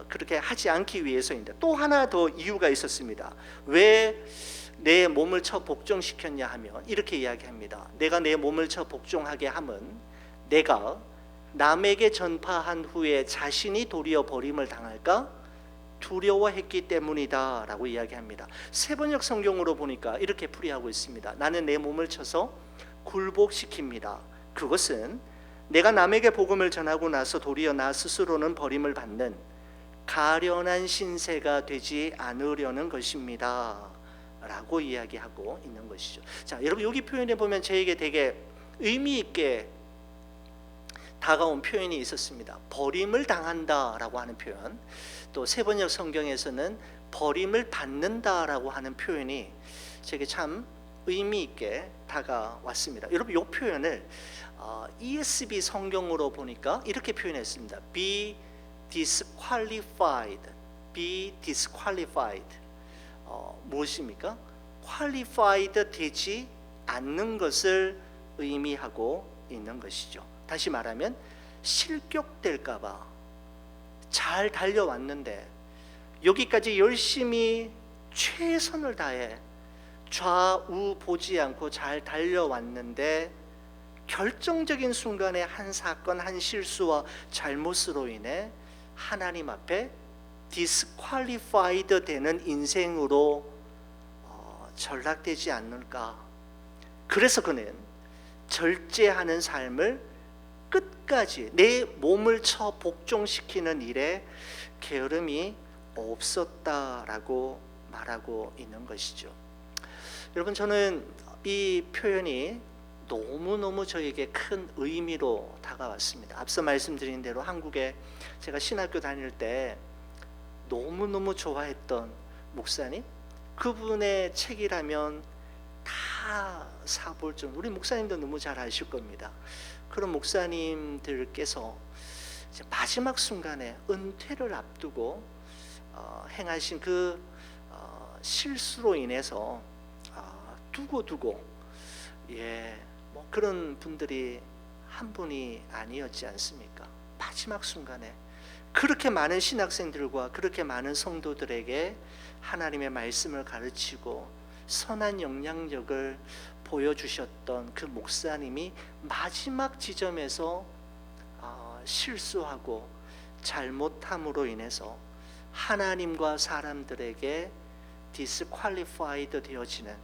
[SPEAKER 2] 그렇게 하지 않기 위해서인데, 또 하나 더 이유가 있었습니다. 왜 내 몸을 쳐 복종시켰냐 하면 이렇게 이야기합니다. 내가 내 몸을 쳐 복종하게 함은 내가 남에게 전파한 후에 자신이 도리어 버림을 당할까 두려워했기 때문이다 라고 이야기합니다. 세번역 성경으로 보니까 이렇게 풀이하고 있습니다. 나는 내 몸을 쳐서 굴복시킵니다. 그것은 내가 남에게 복음을 전하고 나서 도리어 나 스스로는 버림을 받는 가련한 신세가 되지 않으려는 것입니다 라고 이야기하고 있는 것이죠. 자, 여러분, 여기 표현해 보면 저에게 되게 의미 있게 다가온 표현이 있었습니다. 버림을 당한다라고 하는 표현, 또 세번역 성경에서는 버림을 받는다라고 하는 표현이 제게 참 의미 있게 다가왔습니다. 여러분, 이 표현을 ESV 성경으로 보니까 이렇게 표현했습니다. Be disqualified. Be disqualified. 무엇입니까? qualified 되지 않는 것을 의미하고 있는 것이죠. 다시 말하면 실격될까봐 잘 달려왔는데, 여기까지 열심히 최선을 다해 좌우 보지 않고 잘 달려왔는데, 결정적인 순간에 한 사건, 한 실수와 잘못으로 인해 하나님 앞에 disqualified 되는 인생으로 전락되지 않을까. 그래서 그는 절제하는 삶을 끝까지 내 몸을 쳐 복종시키는 일에 게으름이 없었다라고 말하고 있는 것이죠. 여러분, 저는 이 표현이 너무너무 저에게 큰 의미로 다가왔습니다. 앞서 말씀드린 대로 한국에 제가 신학교 다닐 때 너무너무 좋아했던 목사님, 그분의 책이라면 다 사볼 정도, 우리 목사님도 너무 잘 아실 겁니다. 그런 목사님들께서 이제 마지막 순간에 은퇴를 앞두고 행하신 그 실수로 인해서 두고 뭐 그런 분들이 한 분이 아니었지 않습니까? 마지막 순간에 그렇게 많은 신학생들과 그렇게 많은 성도들에게 하나님의 말씀을 가르치고 선한 영향력을 보여주셨던 그 목사님이 마지막 지점에서 실수하고 잘못함으로 인해서 하나님과 사람들에게 disqualified 되어지는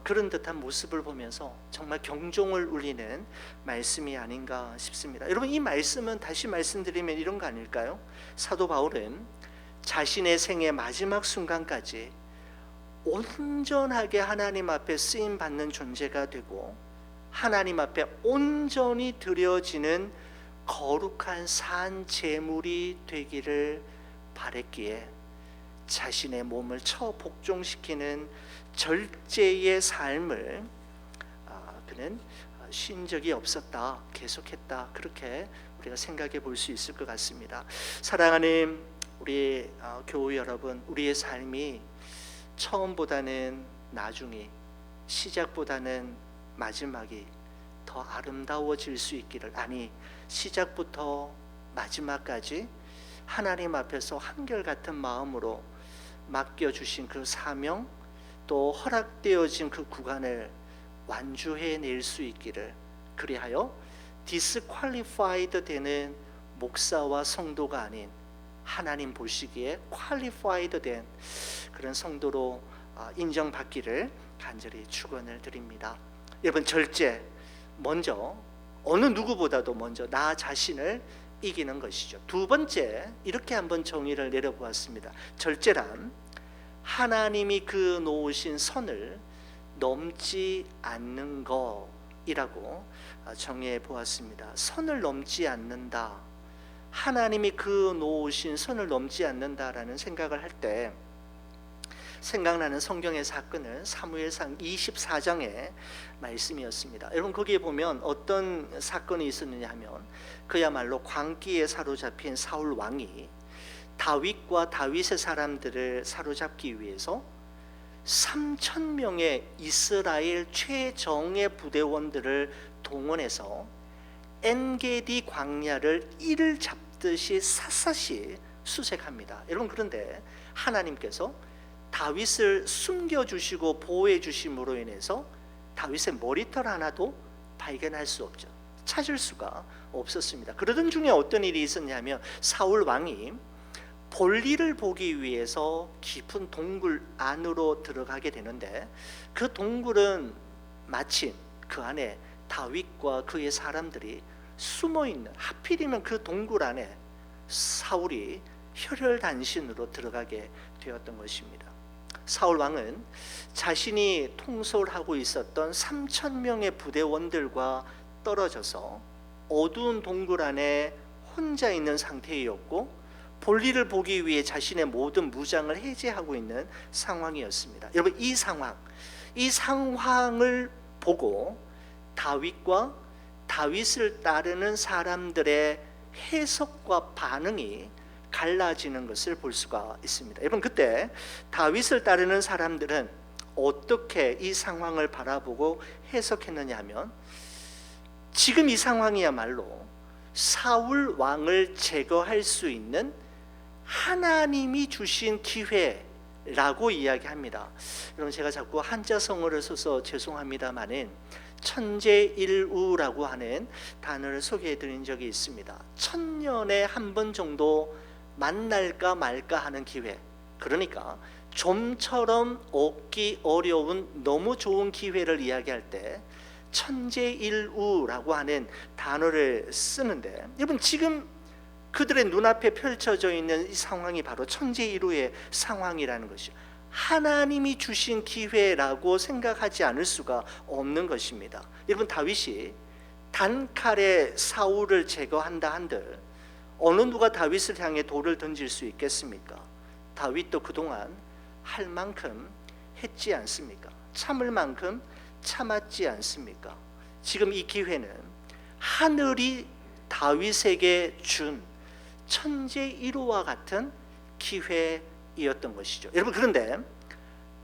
[SPEAKER 2] 그런 듯한 모습을 보면서 정말 경종을 울리는 말씀이 아닌가 싶습니다. 여러분, 이 말씀은 다시 말씀드리면 이런 거 아닐까요? 사도 바울은 자신의 생의 마지막 순간까지 온전하게 하나님 앞에 쓰임 받는 존재가 되고 하나님 앞에 온전히 드려지는 거룩한 산 제물이 되기를 바랬기에 자신의 몸을 처복종시키는 절제의 삶을 그는 쉰 적이 없었다, 계속했다, 그렇게 우리가 생각해 볼 수 있을 것 같습니다. 사랑하는 우리 교우 여러분, 우리의 삶이 처음보다는 나중이, 시작보다는 마지막이 더 아름다워질 수 있기를, 아니 시작부터 마지막까지 하나님 앞에서 한결같은 마음으로 맡겨주신 그 사명, 또 허락되어진 그 구간을 완주해낼 수 있기를, 그리하여 디스퀄리파이드 되는 목사와 성도가 아닌 하나님 보시기에 퀄리파이드 된 그런 성도로 인정받기를 간절히 축원을 드립니다. 여러분, 절제, 먼저 어느 누구보다도 먼저 나 자신을 이기는 것이죠. 두 번째, 이렇게 한번 정의를 내려보았습니다. 절제란 하나님이 그 놓으신 선을 넘지 않는 것이라고 정의해 보았습니다. 선을 넘지 않는다, 하나님이 그 놓으신 선을 넘지 않는다라는 생각을 할 때 생각나는 성경의 사건은 사무엘상 24장의 말씀이었습니다. 여러분, 거기에 보면 어떤 사건이 있었느냐 하면, 그야말로 광기에 사로잡힌 사울 왕이 다윗과 다윗의 사람들을 사로잡기 위해서 3,000명의 이스라엘 최정예 부대원들을 동원해서 엔게디 광야를 이를 잡듯이 샅샅이 수색합니다. 여러분, 그런데 하나님께서 다윗을 숨겨주시고 보호해 주심으로 인해서 다윗의 머리털 하나도 발견할 수 없죠. 찾을 수가 없었습니다. 그러던 중에 어떤 일이 있었냐면, 사울 왕이 볼일을 보기 위해서 깊은 동굴 안으로 들어가게 되는데, 그 동굴은 마침 그 안에 다윗과 그의 사람들이 숨어있는, 하필이면 그 동굴 안에 사울이 혈혈단신으로 들어가게 되었던 것입니다. 사울 왕은 자신이 통솔하고 있었던 3,000명의 부대원들과 떨어져서 어두운 동굴 안에 혼자 있는 상태였고, 볼일을 보기 위해 자신의 모든 무장을 해제하고 있는 상황이었습니다. 여러분, 이 상황을 보고 다윗과 다윗을 따르는 사람들의 해석과 반응이 갈라지는 것을 볼 수가 있습니다. 여러분, 그때 다윗을 따르는 사람들은 어떻게 이 상황을 바라보고 해석했느냐 하면, 지금 이 상황이야말로 사울 왕을 제거할 수 있는 하나님이 주신 기회라고 이야기합니다. 여러분, 제가 자꾸 한자성어를 써서 죄송합니다마는 천재일우라고 하는 단어를 소개해 드린 적이 있습니다. 1000년에 한 번 정도 만날까 말까 하는 기회, 그러니까 좀처럼 얻기 어려운 너무 좋은 기회를 이야기할 때 천재일우라고 하는 단어를 쓰는데, 여러분, 지금 그들의 눈앞에 펼쳐져 있는 이 상황이 바로 천재일우의 상황이라는 것이죠. 하나님이 주신 기회라고 생각하지 않을 수가 없는 것입니다. 여러분, 다윗이 단칼에 사울을 제거한다 한들 어느 누가 다윗을 향해 돌을 던질 수 있겠습니까? 다윗도 그동안 할 만큼 했지 않습니까? 참을 만큼 참았지 않습니까? 지금 이 기회는 하늘이 다윗에게 준 천재일우와 같은 기회이었던 것이죠. 여러분, 그런데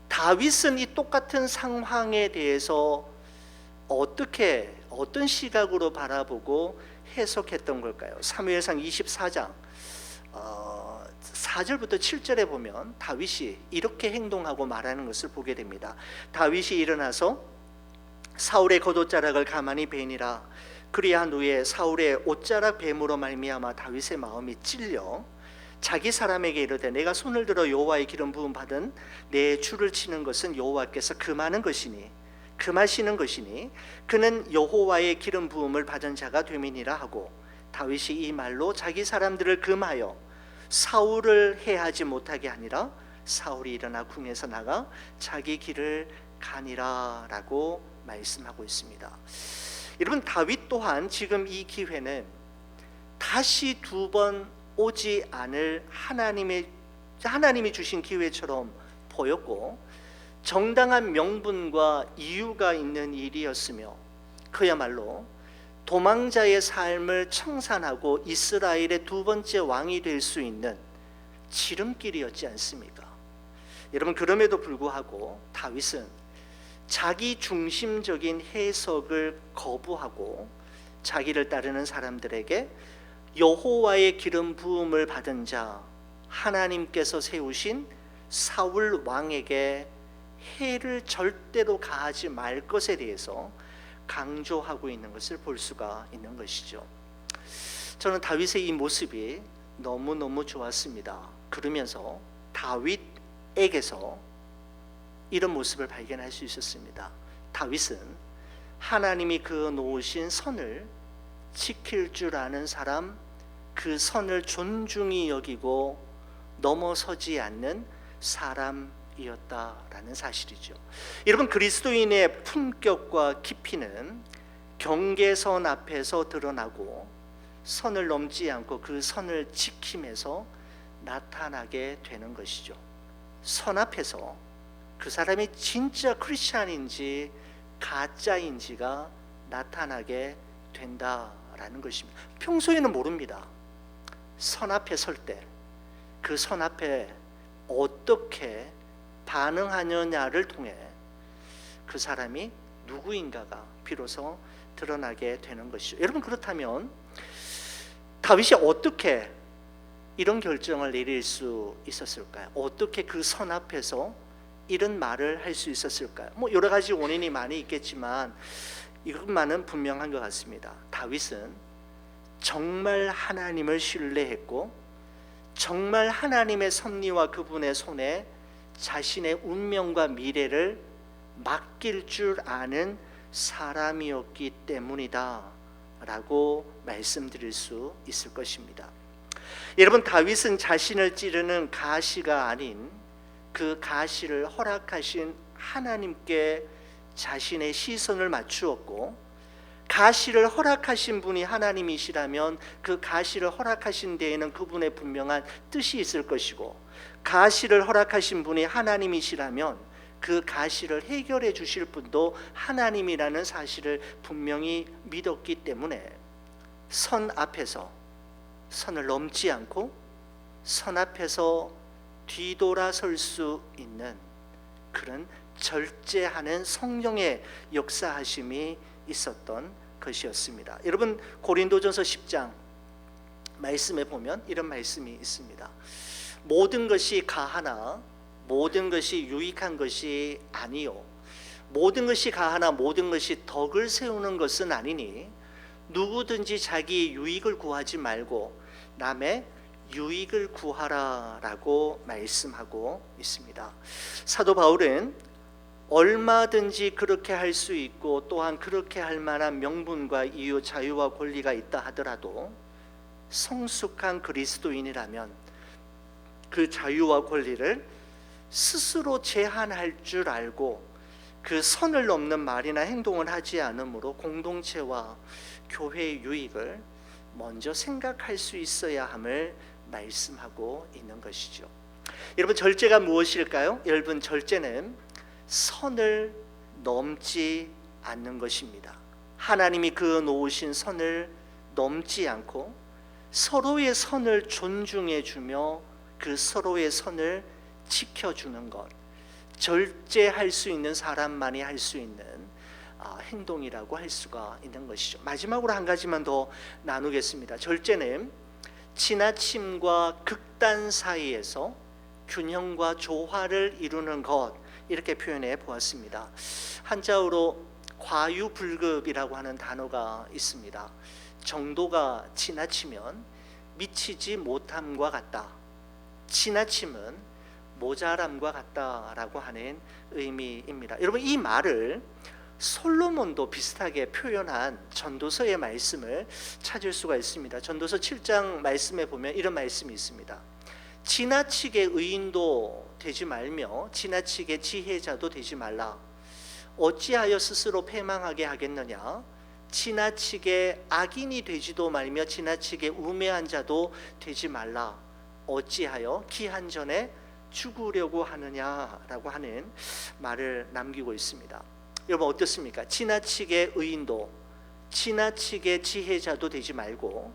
[SPEAKER 2] 다윗은 이 똑같은 상황에 대해서 어떤 시각으로 바라보고 해석했던 걸까요? 사무엘상 24장 4절부터 7절에 보면 다윗이 이렇게 행동하고 말하는 것을 보게 됩니다. 다윗이 일어나서 사울의 겉옷자락을 가만히 베니라. 그리한 후에 사울의 옷자락 뱀으로 말미암아 다윗의 마음이 찔려 자기 사람에게 이르되, 내가 손을 들어 여호와의 기름 부음 받은 내 줄을 치는 것은 여호와께서 금하시는 것이니 그는 여호와의 기름 부음을 받은 자가 됨이니라 하고, 다윗이 이 말로 자기 사람들을 금하여 사울을 해하지 못하게 하니라. 사울이 일어나 궁에서 나가 자기 길을 가니라 라고 말씀하고 있습니다. 여러분, 다윗 또한 지금 이 기회는 다시 두 번 오지 않을 하나님의 하나님이 주신 기회처럼 보였고 정당한 명분과 이유가 있는 일이었으며 그야말로 도망자의 삶을 청산하고 이스라엘의 두 번째 왕이 될 수 있는 지름길이었지 않습니까? 여러분, 그럼에도 불구하고 다윗은 자기 중심적인 해석을 거부하고 자기를 따르는 사람들에게 여호와의 기름 부음을 받은 자 하나님께서 세우신 사울 왕에게 해를 절대로 가하지 말 것에 대해서 강조하고 있는 것을 볼 수가 있는 것이죠. 저는 다윗의 이 모습이 너무너무 좋았습니다. 그러면서 다윗에게서 이런 모습을 발견할 수 있었습니다. 다윗은 하나님이 그어 놓으신 선을 지킬 줄 아는 사람, 그 선을 존중히 여기고 넘어서지 않는 사람이었다라는 사실이죠. 여러분, 그리스도인의 품격과 깊이는 경계선 앞에서 드러나고 선을 넘지 않고 그 선을 지킴에서 나타나게 되는 것이죠. 선 앞에서 그 사람이 진짜 크리스찬인지 가짜인지가 나타나게 된다라는 것입니다. 평소에는 모릅니다. 선 앞에 설 때 그 선 앞에 어떻게 반응하느냐를 통해 그 사람이 누구인가가 비로소 드러나게 되는 것이죠. 여러분, 그렇다면 다윗이 어떻게 이런 결정을 내릴 수 있었을까요? 어떻게 그 선 앞에서 이런 말을 할 수 있었을까요? 여러 가지 원인이 많이 있겠지만 이것만은 분명한 것 같습니다. 다윗은 정말 하나님을 신뢰했고 정말 하나님의 섭리와 그분의 손에 자신의 운명과 미래를 맡길 줄 아는 사람이었기 때문이다 라고 말씀드릴 수 있을 것입니다. 여러분, 다윗은 자신을 찌르는 가시가 아닌 그 가시를 허락하신 하나님께 자신의 시선을 맞추었고, 가시를 허락하신 분이 하나님이시라면 그 가시를 허락하신 데에는 그분의 분명한 뜻이 있을 것이고, 가시를 허락하신 분이 하나님이시라면 그 가시를 해결해 주실 분도 하나님이라는 사실을 분명히 믿었기 때문에 선 앞에서 선을 넘지 않고 선 앞에서 뒤돌아설 수 있는 그런 절제하는 성령의 역사하심이 있었던 것이었습니다. 여러분, 고린도전서 10장 말씀에 보면 이런 말씀이 있습니다. 모든 것이 가하나 모든 것이 유익한 것이 아니요, 모든 것이 가하나 모든 것이 덕을 세우는 것은 아니니 누구든지 자기 유익을 구하지 말고 남의 유익을 구하라라고 말씀하고 있습니다. 사도 바울은 얼마든지 그렇게 할 수 있고 또한 그렇게 할 만한 명분과 이유, 자유와 권리가 있다 하더라도 성숙한 그리스도인이라면 그 자유와 권리를 스스로 제한할 줄 알고 그 선을 넘는 말이나 행동을 하지 않으므로 공동체와 교회의 유익을 먼저 생각할 수 있어야 함을 말씀하고 있는 것이죠. 여러분, 절제가 무엇일까요? 여러분, 절제는 선을 넘지 않는 것입니다. 하나님이 그어 놓으신 선을 넘지 않고 서로의 선을 존중해 주며 그 서로의 선을 지켜주는 것, 절제할 수 있는 사람만이 할 수 있는 행동이라고 할 수가 있는 것이죠. 마지막으로 한 가지만 더 나누겠습니다. 절제는 지나침과 극단 사이에서 균형과 조화를 이루는 것, 이렇게 표현해 보았습니다. 한자어로 과유불급이라고 하는 단어가 있습니다. 정도가 지나치면 미치지 못함과 같다, 지나침은 모자람과 같다라고 하는 의미입니다. 여러분, 이 말을 솔로몬도 비슷하게 표현한 전도서의 말씀을 찾을 수가 있습니다. 전도서 7장 말씀에 보면 이런 말씀이 있습니다. 지나치게 의인도 되지 말며 지나치게 지혜자도 되지 말라. 어찌하여 스스로 패망하게 하겠느냐? 지나치게 악인이 되지도 말며 지나치게 우매한 자도 되지 말라. 어찌하여 기한 전에 죽으려고 하느냐라고 하는 말을 남기고 있습니다. 여러분 어떻습니까? 지나치게 의인도 지나치게 지혜자도 되지 말고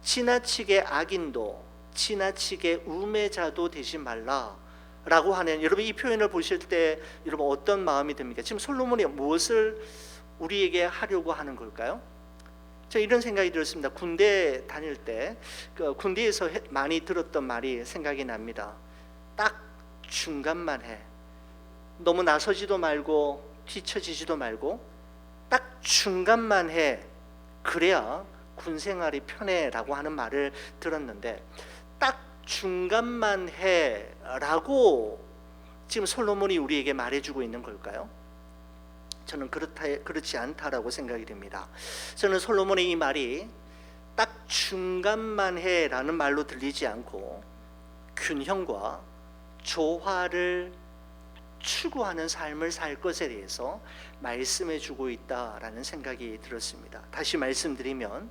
[SPEAKER 2] 지나치게 악인도 지나치게 우매자도 되지 말라라고 하는, 여러분 이 표현을 보실 때 여러분 어떤 마음이 듭니까? 지금 솔로몬이 무엇을 우리에게 하려고 하는 걸까요? 저 이런 생각이 들었습니다. 군대 다닐 때 군대에서 많이 들었던 말이 생각이 납니다. 딱 중간만 해. 너무 나서지도 말고 뒤처지지도 말고 딱 중간만 해. 그래야 군 생활이 편해라고 하는 말을 들었는데, 딱 중간만 해라고 지금 솔로몬이 우리에게 말해주고 있는 걸까요? 저는 그렇지 않다라고 생각이 됩니다. 저는 솔로몬의 이 말이 딱 중간만 해라는 말로 들리지 않고 균형과 조화를 추구하는 삶을 살 것에 대해서 말씀해 주고 있다라는 생각이 들었습니다. 다시 말씀드리면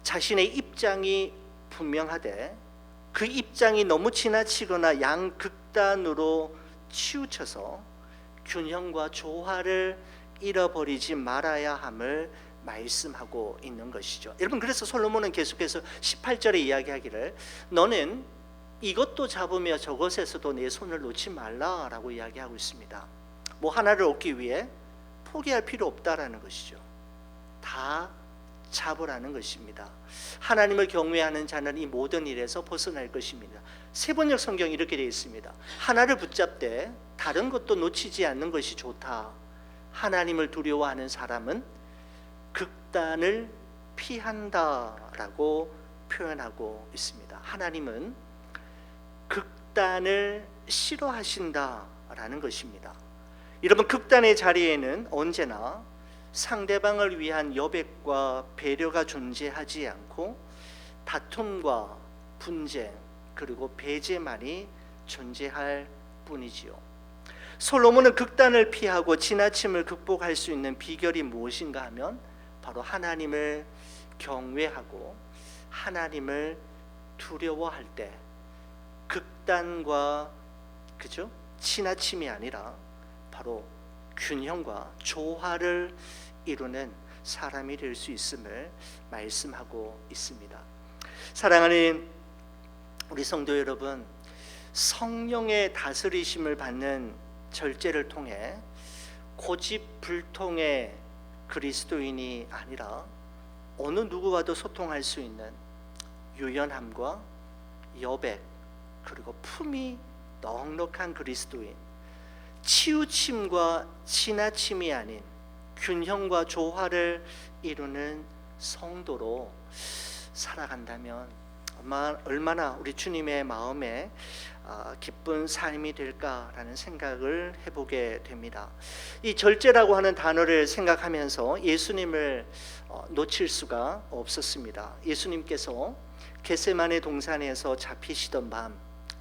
[SPEAKER 2] 자신의 입장이 분명하되 그 입장이 너무 지나치거나 양극단으로 치우쳐서 균형과 조화를 잃어버리지 말아야 함을 말씀하고 있는 것이죠. 여러분 그래서 솔로몬은 계속해서 18절에 이야기하기를 너는 이것도 잡으며 저것에서도 내 손을 놓지 말라라고 이야기하고 있습니다. 뭐 하나를 얻기 위해 포기할 필요 없다라는 것이죠. 다 잡으라는 것입니다. 하나님을 경외하는 자는 이 모든 일에서 벗어날 것입니다. 세번역 성경이 이렇게 되어 있습니다. 하나를 붙잡되 다른 것도 놓치지 않는 것이 좋다. 하나님을 두려워하는 사람은 극단을 피한다라고 표현하고 있습니다. 하나님은 극단을 싫어하신다라는 것입니다. 여러분 극단의 자리에는 언제나 상대방을 위한 여백과 배려가 존재하지 않고 다툼과 분쟁 그리고 배제만이 존재할 뿐이지요. 솔로몬은 극단을 피하고 지나침을 극복할 수 있는 비결이 무엇인가 하면 바로 하나님을 경외하고 하나님을 두려워할 때 극단과 지나침이 아니라 바로 균형과 조화를 이루는 사람이 될 수 있음을 말씀하고 있습니다. 사랑하는 우리 성도 여러분, 성령의 다스리심을 받는 절제를 통해 고집불통의 그리스도인이 아니라 어느 누구와도 소통할 수 있는 유연함과 여백 그리고 품이 넉넉한 그리스도인, 치우침과 지나침이 아닌 균형과 조화를 이루는 성도로 살아간다면 얼마나 우리 주님의 마음에 기쁜 삶이 될까라는 생각을 해보게 됩니다. 이 절제라고 하는 단어를 생각하면서 예수님을 놓칠 수가 없었습니다. 예수님께서 겟세마네 동산에서 잡히시던 밤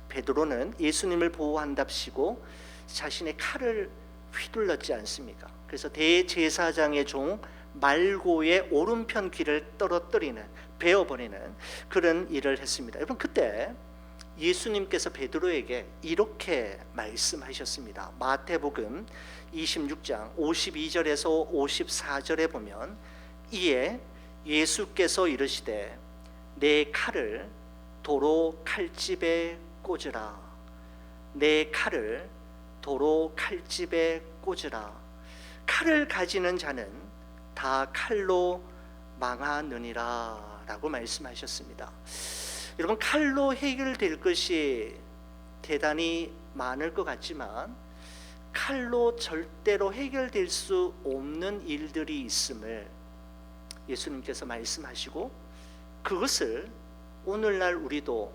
[SPEAKER 2] 베드로는 예수님을 보호한답시고 자신의 칼을 휘둘렀지 않습니까? 그래서 대제사장의 종 말고의 오른편 귀를 떨어뜨리는, 베어버리는 그런 일을 했습니다. 여러분 그때 예수님께서 베드로에게 이렇게 말씀하셨습니다. 마태복음 26장 52절에서 54절에 보면 이에 예수께서 이르시되 내 칼을 도로 칼집에 꽂으라. 내 칼을 도로 칼집에 꽂으라. 칼을 가지는 자는 다 칼로 망하느니라 라고 말씀하셨습니다. 여러분 칼로 해결될 것이 대단히 많을 것 같지만 칼로 절대로 해결될 수 없는 일들이 있음을 예수님께서 말씀하시고 그것을 오늘날 우리도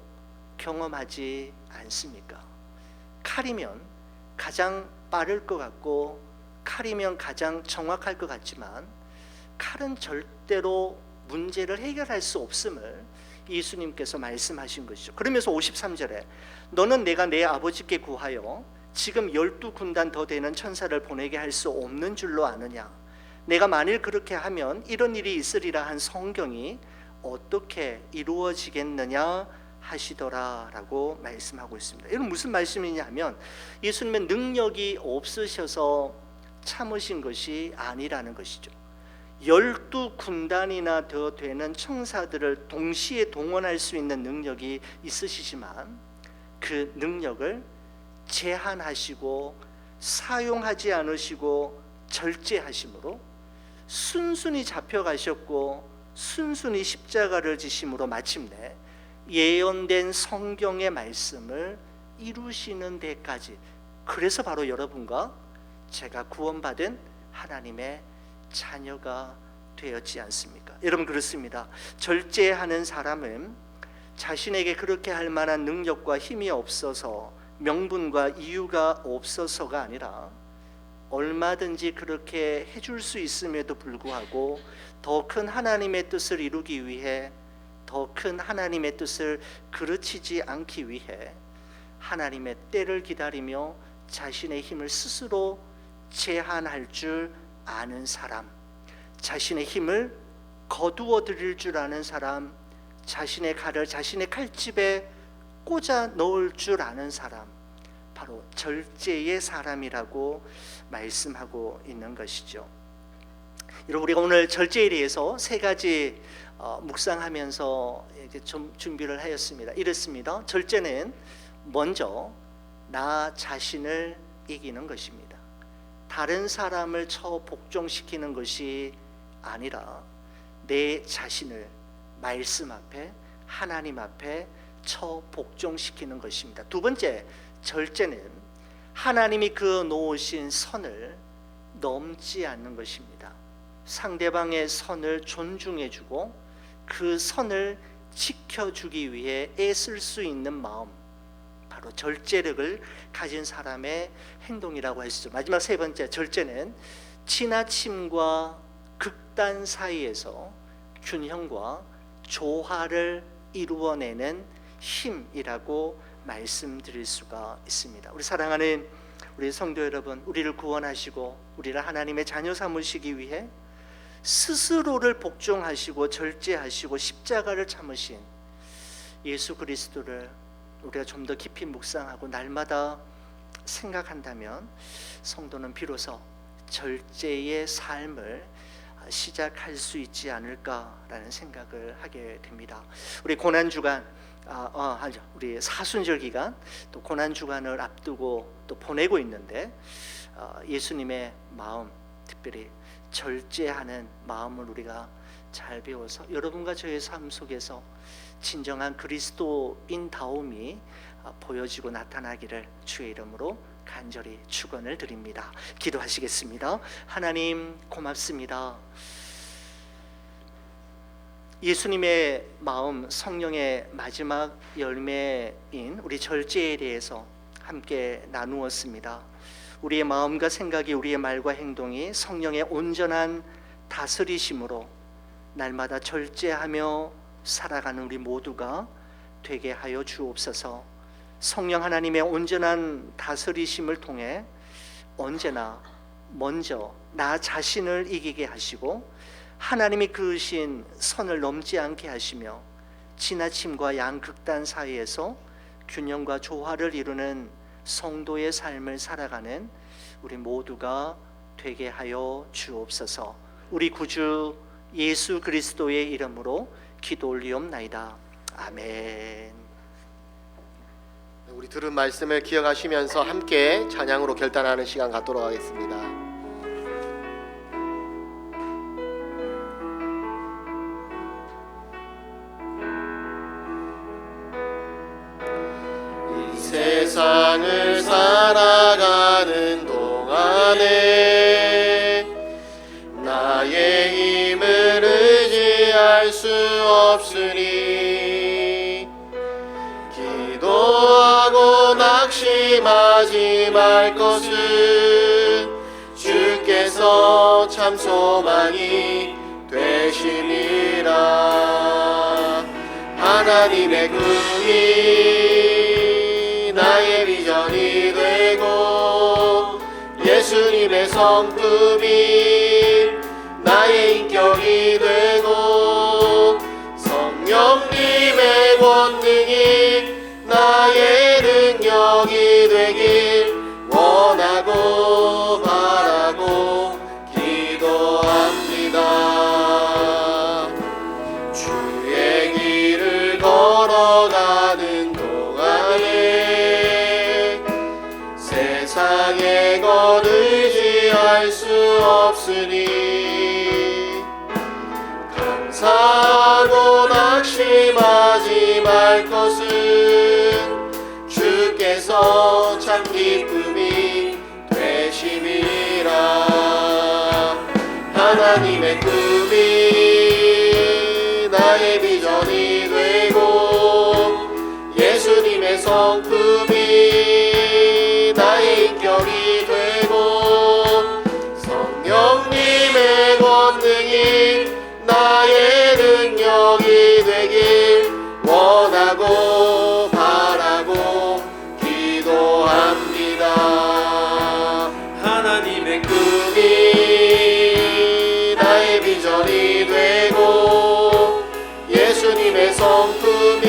[SPEAKER 2] 경험하지 않습니까? 칼이면 가장 빠를 것 같고 칼이면 가장 정확할 것 같지만 칼은 절대로 문제를 해결할 수 없음을 예수님께서 말씀하신 것이죠. 그러면서 53절에 너는 내가 내 아버지께 구하여 지금 12군단 더 되는 천사를 보내게 할 수 없는 줄로 아느냐. 내가 만일 그렇게 하면 이런 일이 있으리라 한 성경이 어떻게 이루어지겠느냐 하시더라라고 말씀하고 있습니다. 이건 무슨 말씀이냐면 예수님의 능력이 없으셔서 참으신 것이 아니라는 것이죠. 12군단이나 더 되는 천사들을 동시에 동원할 수 있는 능력이 있으시지만 그 능력을 제한하시고 사용하지 않으시고 절제하심으로 순순히 잡혀가셨고 순순히 십자가를 지심으로 마침내 예언된 성경의 말씀을 이루시는 데까지, 그래서 바로 여러분과 제가 구원받은 하나님의 자녀가 되었지 않습니까? 여러분, 그렇습니다. 절제하는 사람은 자신에게 그렇게 할 만한 능력과 힘이 없어서, 명분과 이유가 없어서가 아니라 얼마든지 그렇게 해줄 수 있음에도 불구하고 더 큰 하나님의 뜻을 이루기 위해, 더 큰 하나님의 뜻을 그르치지 않기 위해 하나님의 때를 기다리며 자신의 힘을 스스로 제한할 줄 아는 사람, 자신의 힘을 거두어 드릴 줄 아는 사람, 자신의 칼을 자신의 칼집에 꽂아 넣을 줄 아는 사람, 바로 절제의 사람이라고 말씀하고 있는 것이죠. 여러분, 우리가 오늘 절제에 대해서 세 가지 묵상하면서 이제 좀 준비를 하였습니다. 이렇습니다. 절제는 먼저 나 자신을 이기는 것입니다. 다른 사람을 복종시키는 것이 아니라 내 자신을 말씀 앞에, 하나님 앞에 복종시키는 것입니다. 두 번째, 절제는 하나님이 놓으신 선을 넘지 않는 것입니다. 상대방의 선을 존중해주고 그 선을 지켜주기 위해 애쓸 수 있는 마음, 바로 절제력을 가진 사람의 행동이라고 할 수 있죠. 마지막 세 번째, 절제는 지나침과 극단 사이에서 균형과 조화를 이루어내는 힘이라고 말씀드릴 수가 있습니다. 우리 사랑하는 우리 성도 여러분, 우리를 구원하시고 우리를 하나님의 자녀 삼으시기 위해 스스로를 복종하시고 절제하시고 십자가를 참으신 예수 그리스도를 우리가 좀 더 깊이 묵상하고 날마다 생각한다면 성도는 비로소 절제의 삶을 시작할 수 있지 않을까라는 생각을 하게 됩니다. 우리 고난주간, 우리 사순절 기간, 또 고난주간을 앞두고 또 보내고 있는데 예수님의 마음, 특별히 절제하는 마음을 우리가 잘 배워서 여러분과 저의 삶 속에서 진정한 그리스도인다움이 보여지고 나타나기를 주의 이름으로 간절히 축원을 드립니다. 기도하시겠습니다. 하나님, 고맙습니다. 예수님의 마음, 성령의 마지막 열매인 우리 절제에 대해서 함께 나누었습니다. 우리의 마음과 생각이, 우리의 말과 행동이 성령의 온전한 다스리심으로 날마다 절제하며 살아가는 우리 모두가 되게 하여 주옵소서. 성령 하나님의 온전한 다스리심을 통해 언제나 먼저 나 자신을 이기게 하시고 하나님이 그으신 선을 넘지 않게 하시며 지나침과 양극단 사이에서 균형과 조화를 이루는 성도의 삶을 살아가는 우리 모두가 되게 하여 주옵소서. 우리 구주 예수 그리스도의 이름으로 기도 올리옵나이다. 아멘.
[SPEAKER 3] 우리 들은 말씀을 기억하시면서 함께 찬양으로 결단하는 시간 갖도록 하겠습니다. 이 세상을 살아가는 동안에 나의 힘을 의지할 수 없으니 기도하고 낙심하지 말 것은 주께서 참 소망이 되심이라. 하나님의 꿈이 나의 비전이 되고 예수님의 성품이 나의 인격이 되고 성령님의 권능이 세상의 것 의지할 수 없으니 감사하고 낙심하지 말 것은 주께서 참 기쁨이 되심이라. 하나님의 꿈이 나의 비전이 되고 예수님의 성품이 나의 인격이 되고 성령님의 권능이 나의 능력이 되길 원하고 바라고 기도합니다. 하나님의 꿈이 나의 비전이 되고 예수님의 성품이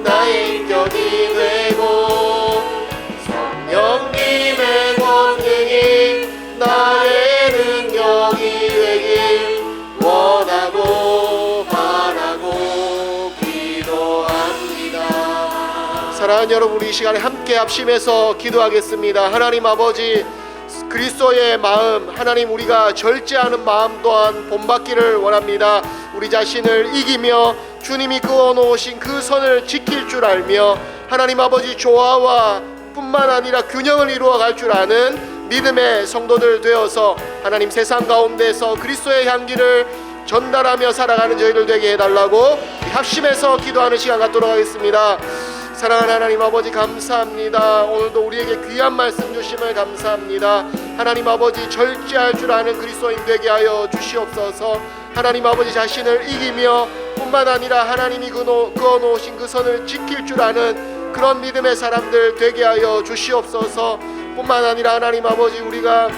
[SPEAKER 3] 나의 인격이 되고 성령님의 권능이 나의 능력이 되길 원하고 바라고 기도합니다. 사랑하는 여러분, 우리 이 시간에 함께 합심해서 기도하겠습니다. 하나님 아버지, 그리스도의 마음, 하나님 우리가 절제하는 마음 또한 본받기를 원합니다. 우리 자신을 이기며 주님이 그어놓으신 그 선을 지킬 줄 알며 하나님 아버지 조화와 뿐만 아니라 균형을 이루어갈 줄 아는 믿음의 성도들 되어서 하나님 세상 가운데서 그리스도의 향기를 전달하며 살아가는 저희들 되게 해달라고 합심해서 기도하는 시간 갖도록 하겠습니다. 사랑하는 하나님 아버지, 감사합니다. 오늘도 우리에게 귀한 말씀 주심을 감사합니다. 하나님 아버지, 절제할 줄 아는 그리스도인 되게 하여 주시옵소서. 하나님 아버지, 자신을 이기며 뿐만 아니라 하나님이 그어놓으신 그 선을 지킬 줄 아는 그런 믿음의 사람들 되게 하여 주시옵소서. 뿐만 아니라 하나님 아버지, 우리가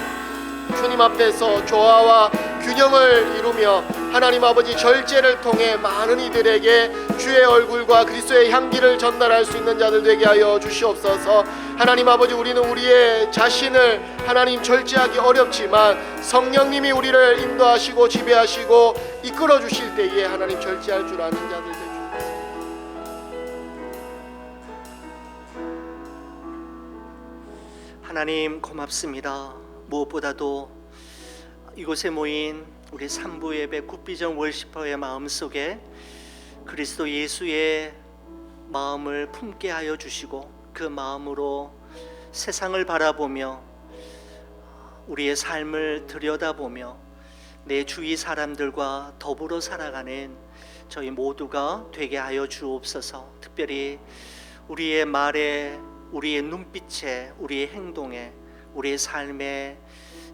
[SPEAKER 3] 주님 앞에서 조화와 균형을 이루며 하나님 아버지 절제를 통해 많은 이들에게 주의 얼굴과 그리스도의 향기를 전달할 수 있는 자들 되게 하여 주시옵소서. 하나님 아버지, 우리는 우리의 자신을 하나님 절제하기 어렵지만 성령님이 우리를 인도하시고 지배하시고 이끌어 주실 때에 하나님 절제할 줄 아는 자들 되게 주옵소서.
[SPEAKER 2] 하나님 고맙습니다. 무엇보다도 이곳에 모인 우리 삼부 예배 굿비전 월시퍼의 마음속에 그리스도 예수의 마음을 품게 하여 주시고 그 마음으로 세상을 바라보며 우리의 삶을 들여다보며 내 주위 사람들과 더불어 살아가는 저희 모두가 되게 하여 주옵소서. 특별히 우리의 말에, 우리의 눈빛에, 우리의 행동에, 우리의 삶에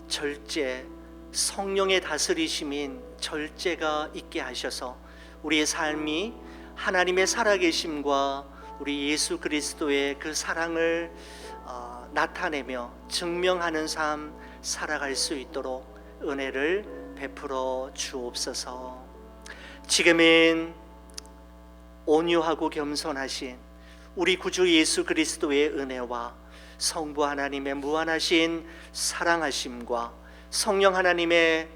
[SPEAKER 2] 절제, 성령의 다스리심인 절제가 있게 하셔서 우리의 삶이 하나님의 살아계심과 우리 예수 그리스도의 그 사랑을 나타내며 증명하는 삶 살아갈 수 있도록 은혜를 베풀어 주옵소서. 지금은 온유하고 겸손하신 우리 구주 예수 그리스도의 은혜와 성부 하나님의 무한하신 사랑하심과 성령 하나님의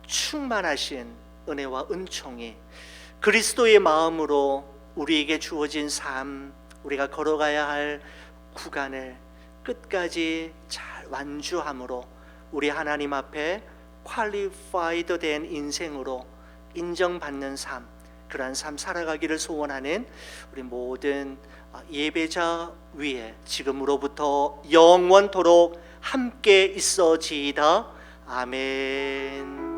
[SPEAKER 2] 충만하신 은혜와 은총이 그리스도의 마음으로 우리에게 주어진 삶, 우리가 걸어가야 할 구간을 끝까지 잘 완주함으로 우리 하나님 앞에 퀄리파이드 된 인생으로 인정받는 삶, 그러한 삶 살아가기를 소원하는 우리 모든 예배자 위에 지금으로부터 영원토록 함께 있어지이다. 아멘.